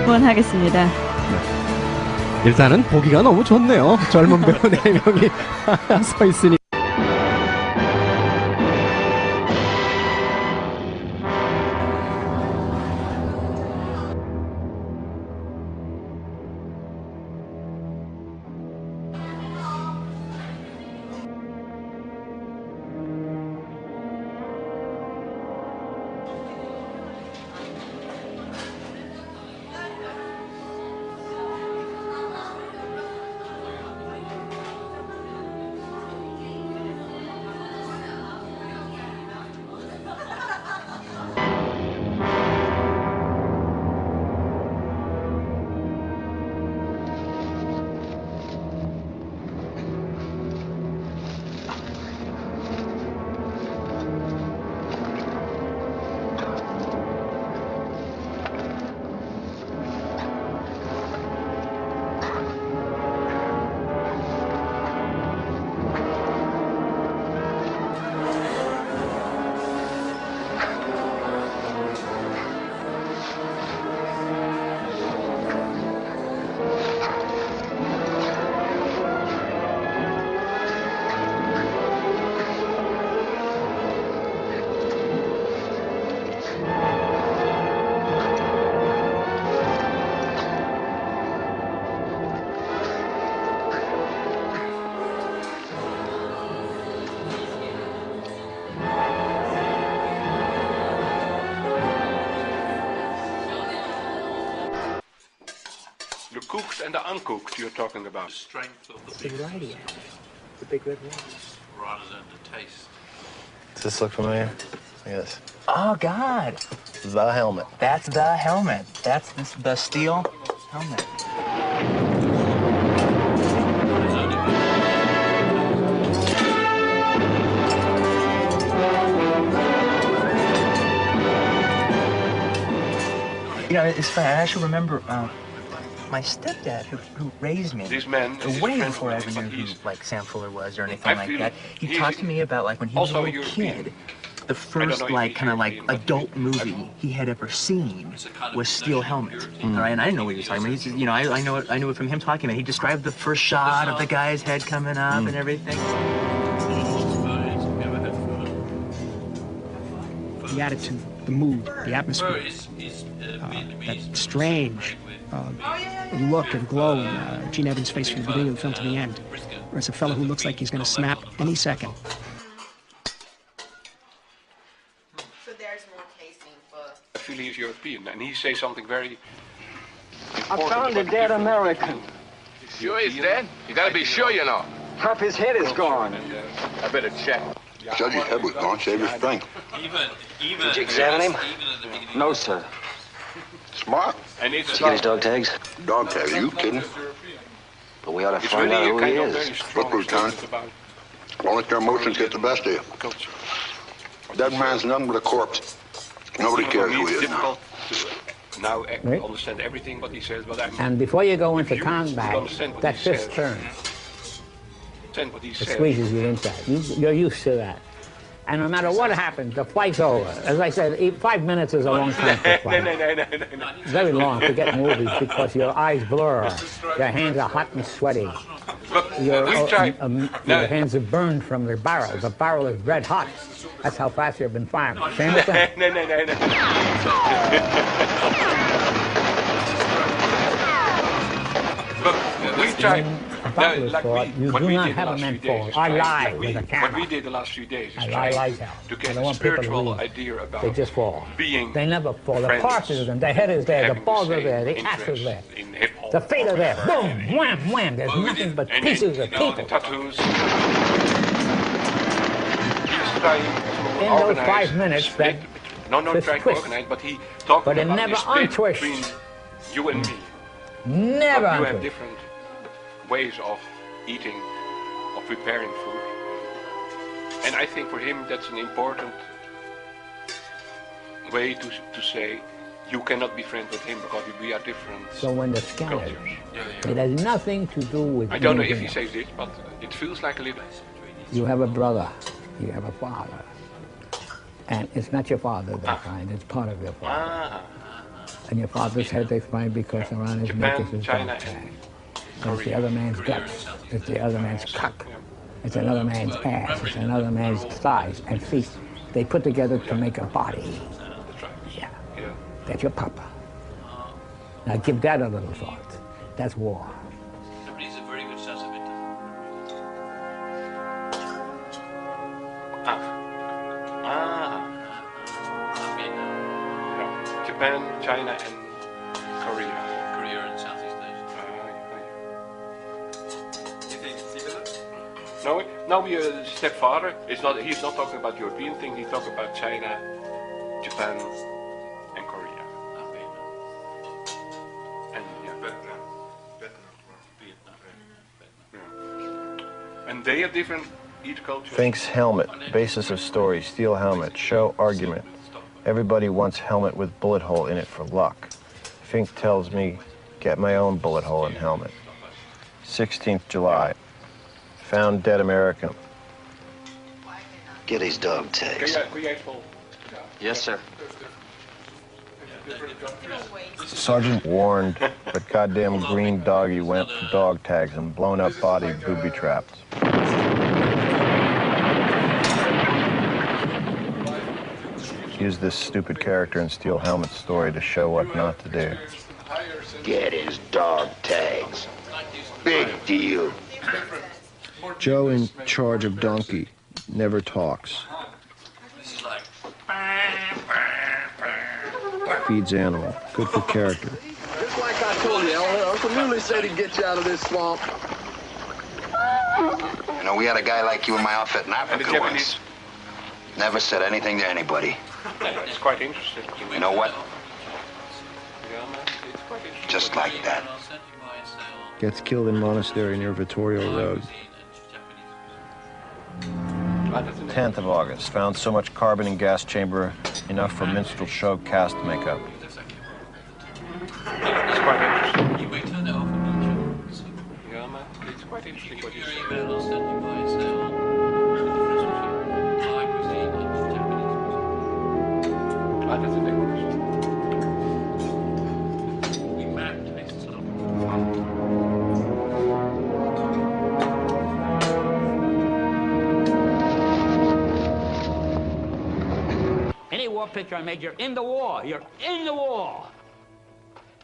후원하겠습니다. 일단은 보기가 너무 좋네요. 젊은 배우 4명이 서 있으니. The cooked and the uncooked you're talking about. The strength of the Big beef radio. The big red one. rather than the taste. Does this look familiar? Yes. Oh, God. The helmet. That's the helmet. That's the steel helmet. You know, it's funny. I actually remember my stepdad, who raised me, This man, way before I ever knew who like Sam Fuller was or anything like that. He talked to me about like when he was a little kid, the first like kind of like adult movie he had ever seen was Steel Helmet. All right, and I didn't know what he was talking about. He just, you know, I knew it from him talking about it. He described the first shot of the guy's head coming up and everything. The attitude, the mood, the atmosphere, that strange look and glow in Gene Evans' face from the beginning of the film to the end, where it's a fellow who looks like he's going to snap any second. So there's more casing for... I feel he's European, and he says something very important. I found a dead American. Sure he's dead? You gotta be sure, you know. Half his head is gone. I better check. Said his head was gone, save his strength. Did you examine him? No, sir. Smart. Did you get his dog tags? Dog tags, you kidding? But we ought to find out who he is. Look, Lieutenant. Won't let their emotions get the best of you. That man's nothing but a corpse. Nobody cares who he is now. Now Right. understand everything what he says, but I'm... And before you go into you combat, understand what that he fifth says. turn, Understand what he it says. squeezes you inside. You're used to that. And no matter what happens, the fight's over. As I said, 5 minutes is a long time for a fight. No. Very long to get movies because your eyes blur, your hands are hot and sweaty. Your hands are burned from the barrel. The barrel is red hot. That's how fast you've been firing. Same with that. We tried. You do not have a mentor. I lie with a camera. What we did the last few days is I try lie out. to I get don't a want people to spiritual leave. idea about They just fall. being They never fall. The friends, parts is the head is there, the balls are there, the ass is there. The feet are there. Boom, wham, wham. There's nothing but pieces of people. Tattoos. In those 5 minutes, that No, fifth trying to twist. organize, but he talked But it about never the split untwists. between you and me. Never But you have untwists. different ways of eating, of preparing food. And I think for him that's an important way to say you cannot be friends with him because we are different So when they're scattered, cultures. it has nothing to do with I don't know if anything he else. says this, but it feels like a little. You have a brother, you have a father. And it's not your father they find, it's part of your father. And your father's head they find because around his neck is his China, dog tag. And it's the other man's guts, it's the other man's cock, it's another man's ass, it's another man's thighs and feet. They put together to make a body. Yeah, that's your papa. Now give that a little thought. That's war. But he's a very good sense of it. Japan, China, and Korea. Korea and Southeast Asia. No, now we are a step farther. It's not. He's not talking about European thing. He's talking about China, Japan, and Korea. And and they have different each culture. Fink's helmet, basis of story, steel helmet, show argument. Everybody wants helmet with bullet hole in it for luck. Fink tells me, get my own bullet hole in helmet. 16th July. Found dead American. Get his dog tags. Yes, sir. Sergeant warned, but goddamn green doggy went for dog tags and blown up body booby trapped. Use this stupid character in Steel Helmet's story to show what not to do. Get his dog tags. Big deal. Joe in charge of donkey, never talks. Feeds animal, good for character. Just like I told you, Uncle Muley said he'd get you out of this swamp. You know, we had a guy like you in my outfit in Africa once. Never said anything to anybody. It's quite interesting. You know what? Yeah, man, it's quite interesting. Just like that. Gets killed in monastery near Vittorio Road. 10th of August. Found so much carbon in gas chamber, enough for minstrel show cast makeup. It's quite interesting. Yeah, man, it's quite interesting what you say. That's a big question. Any war picture I made, you're in the war. You're in the war.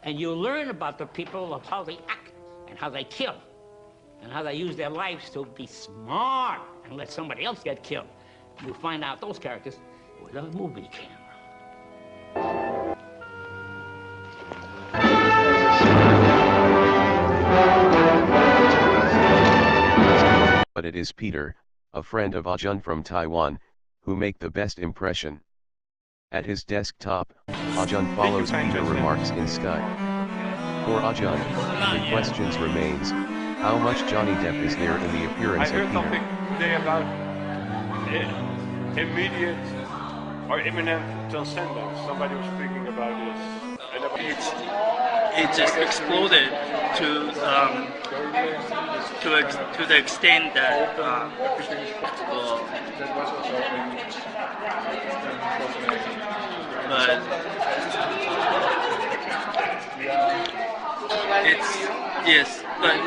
And you learn about the people of how they act and how they kill and how they use their lives to be smart and let somebody else get killed. You find out those characters with a movie camera. But it is Peter, a friend of Ojun from Taiwan, who make the best impression. At his desktop, Ojun follows Peter remarks in Skype. For Ojun, the questions remains, how much Johnny Depp is there in the appearance I of heard Peter? something today about immediate or imminent transcendence. Somebody was speaking about this. And about it just exploded to the extent that but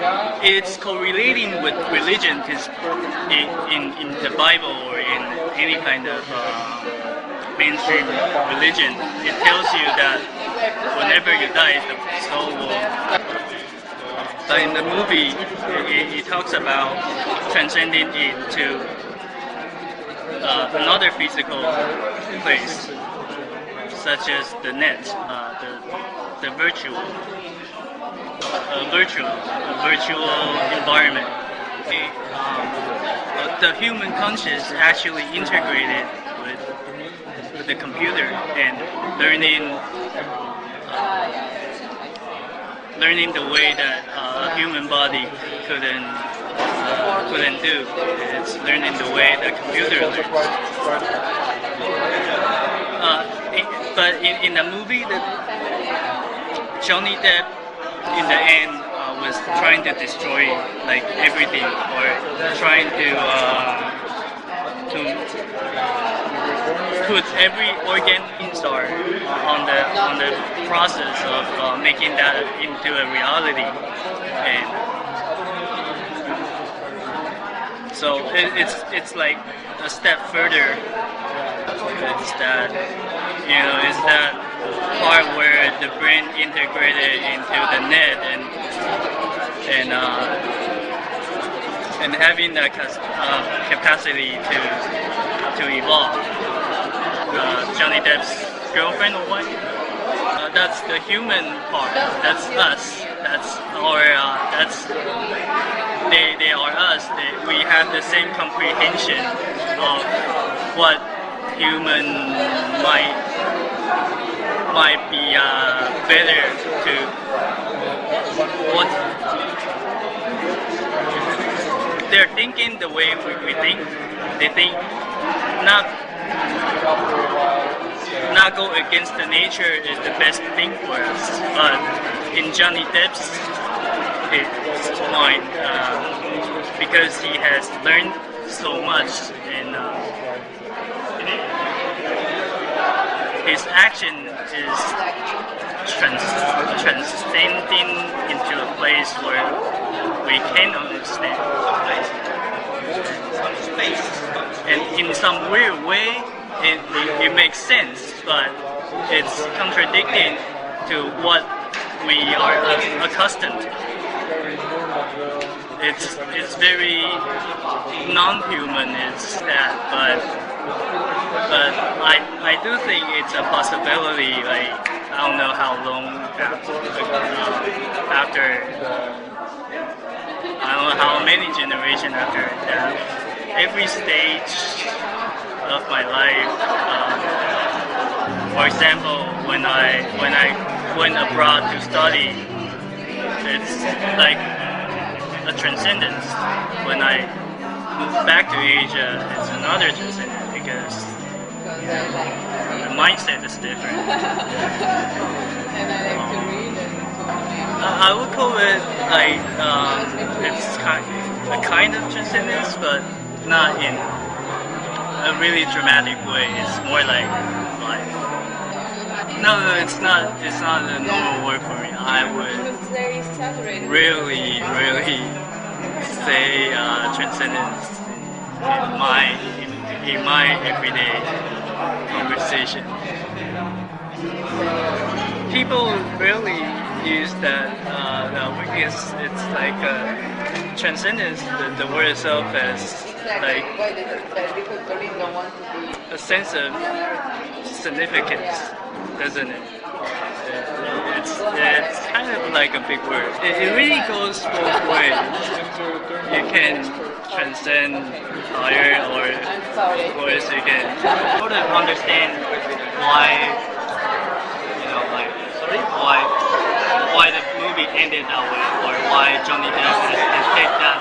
it's correlating with religion, because in the Bible or in any kind of mainstream religion, it tells you that whenever you die, the soul will. But in the movie, it talks about transcending into another physical place, such as the net, the virtual environment. The human conscious actually integrated with the computer and learning the way that a human body couldn't do. It's learning the way the computer learns. But in the movie, Johnny Depp in the end was trying to destroy like everything, or trying to put every organ instar on the process of making that into a reality, and so it's like a step further. It's that it's that part where the brain integrated into the net and having that capacity to evolve. Johnny Depp's girlfriend or wife, that's the human part. That's us. That's our. They are us. We have the same comprehension of what human might be better to what they're thinking the way we think. They think not go against the nature is the best thing for us. But in Johnny Depp's mind, because he has learned so much and his action is transcending into a place where we can understand. And in some weird way, it makes sense, but it's contradicting to what we are accustomed to. It's very non-human, it's that, but I do think it's a possibility. Like, I don't know how long after I don't know how many generations after that, every stage of my life. For example, when I went abroad to study, it's like a transcendence. When I moved back to Asia, it's another transcendence because the mindset is different. I would call it like it's a kind of transcendence, but not in a really dramatic way. It's more like no, it's not a normal word for me. I would really say transcendence in my everyday conversation. People really use that it's like transcendence, the word itself as like a sense of significance, doesn't it? It's kind of like a big word. It really goes both ways. You can transcend higher, or of course you can sort of understand why, why the movie ended that way, or why Johnny Depp has taken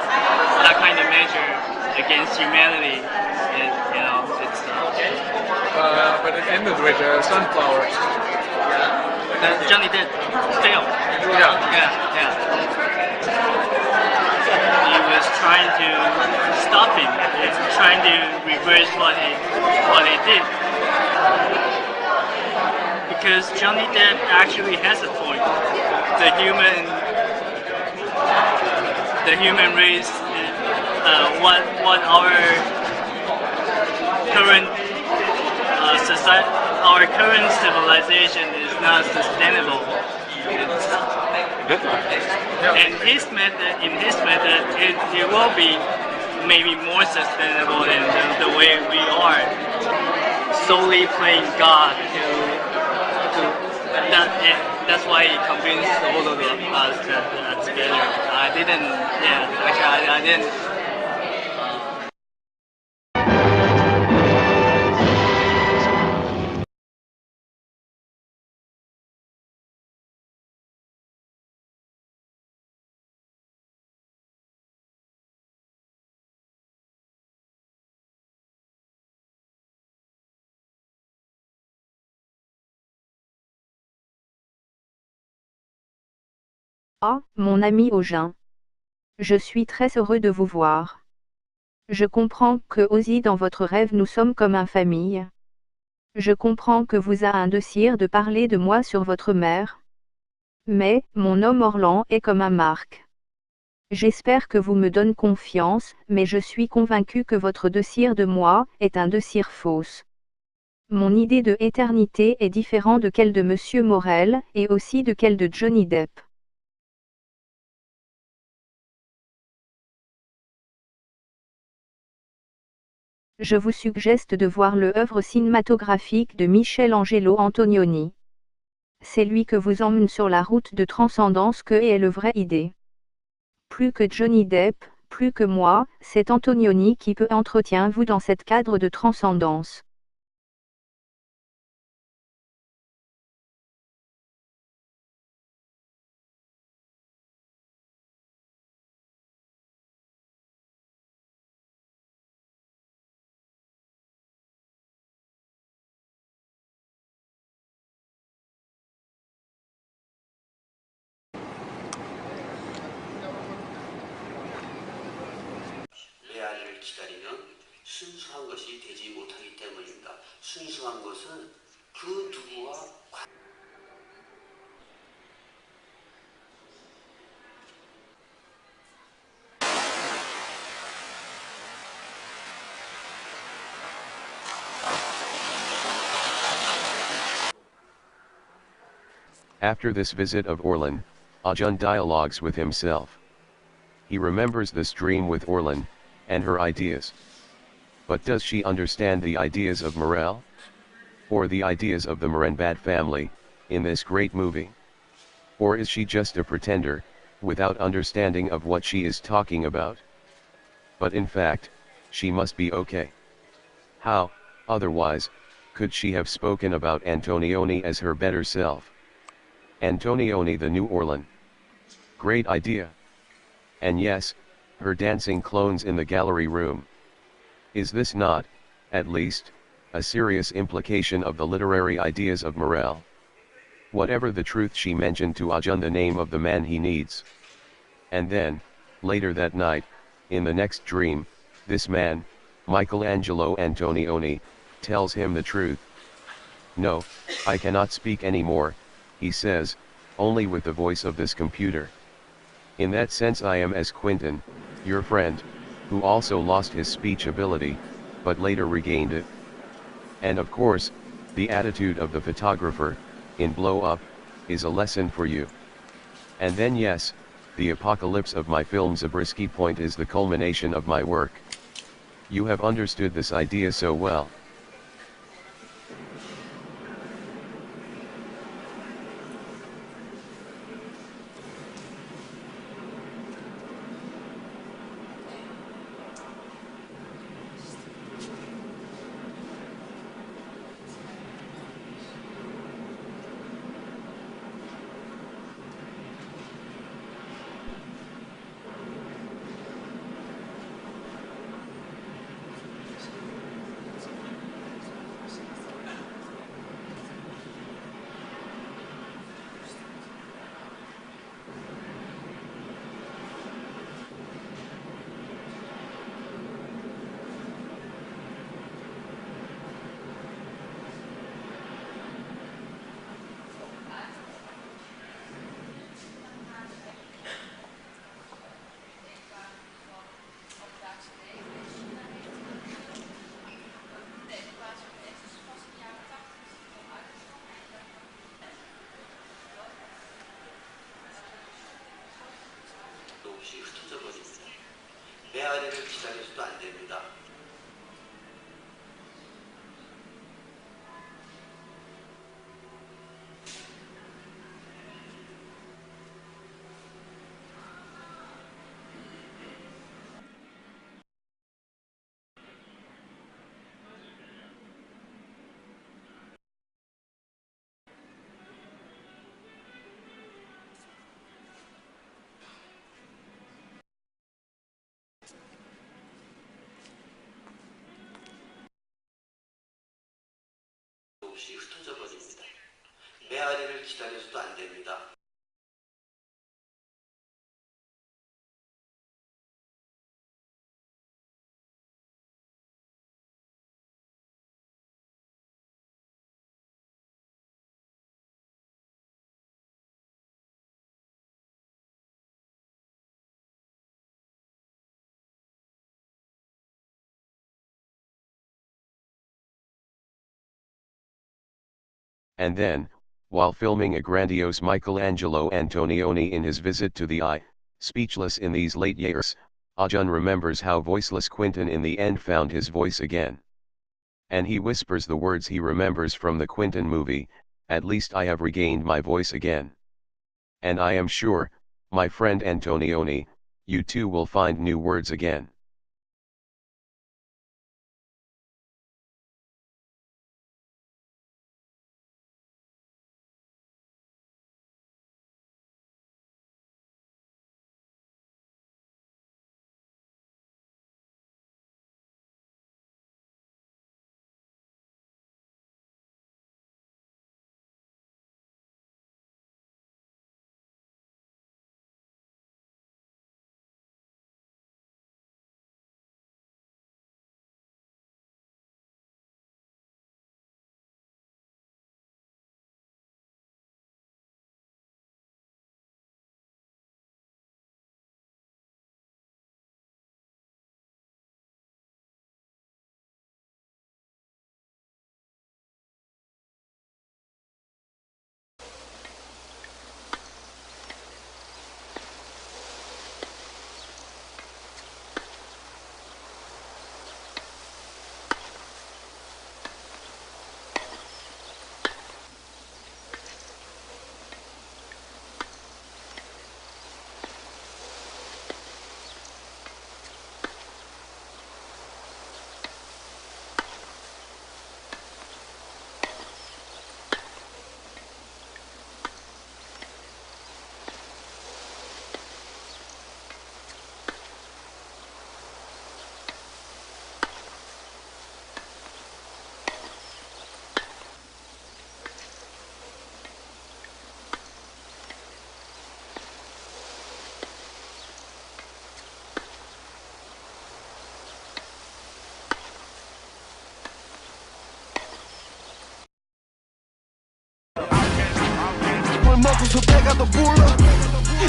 that kind of measure against humanity. But it ended with sunflowers. Johnny Depp failed. Yeah. He was trying to stop him. He was trying to reverse what he did. Because Johnny Depp actually has a point. The human race, what our current society, our current civilization is not sustainable. And in his method, it will be maybe more sustainable than the way we are. Solely playing God that's why he convinced all of us that that's better. I didn't. Ah, mon ami Ojun. Je suis très heureux de vous voir. Je comprends que aussi dans votre rêve nous sommes comme une famille. Je comprends que vous avez un désir de parler de moi sur votre mère. Mais, mon nom Orlan est comme un marque. J'espère que vous me donnez confiance, mais je suis convaincu que votre désir de moi est un désir fausse. Mon idée de éternité est différente de celle de Monsieur Morel, et aussi de celle de Johnny Depp. Je vous suggère de voir l'œuvre cinématographique de Michelangelo Antonioni. C'est lui que vous emmène sur la route de transcendance que est la vraie idée. Plus que Johnny Depp, plus que moi, c'est Antonioni qui peut entretenir vous dans cette cadre de transcendance. 레알을 기다리면 순수한 것이 되지 못하기 때문입니다. 순수한 것은 그 누구와 After this visit of Orlan, Ojun dialogues with himself. He remembers this dream with Orlan, and her ideas. But does she understand the ideas of Morel? Or the ideas of the Morenbad family, in this great movie? Or is she just a pretender, without understanding of what she is talking about? But in fact, she must be okay. How? Otherwise, could she have spoken about Antonioni as her better self? Antonioni the new Orlan. Great idea. And yes, her dancing clones in the gallery room. Is this not, at least, a serious implication of the literary ideas of Morel? Whatever the truth, she mentioned to Ojun the name of the man he needs. And then, later that night, in the next dream, this man, Michelangelo Antonioni, tells him the truth. No, I cannot speak anymore, he says, only with the voice of this computer. In that sense I am as Quentin, your friend, who also lost his speech ability, but later regained it. And of course, the attitude of the photographer, in Blow Up, is a lesson for you. And then yes, the apocalypse of my film Zabriskie Point is the culmination of my work. You have understood this idea so well. 없이 흩어져 버립니다. 메아리를 기다려서도 안 됩니다. 없이 흩어져 버립니다. 메아리를 기다려서도 안 됩니다. And then, while filming a grandiose Michelangelo Antonioni in his visit to the eye, speechless in these late years, Ojun remembers how voiceless Quentin in the end found his voice again. And he whispers the words he remembers from the Quentin movie, "At least I have regained my voice again." And I am sure, my friend Antonioni, you too will find new words again. 먹고서 배가 더 불러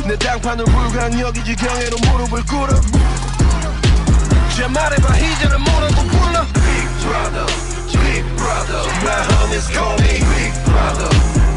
내 당판은 불강력이지 경애로 무릎을 꿇어 제 말해봐 이제는 뭐라고 불러 Big brother, my homies call me Big brother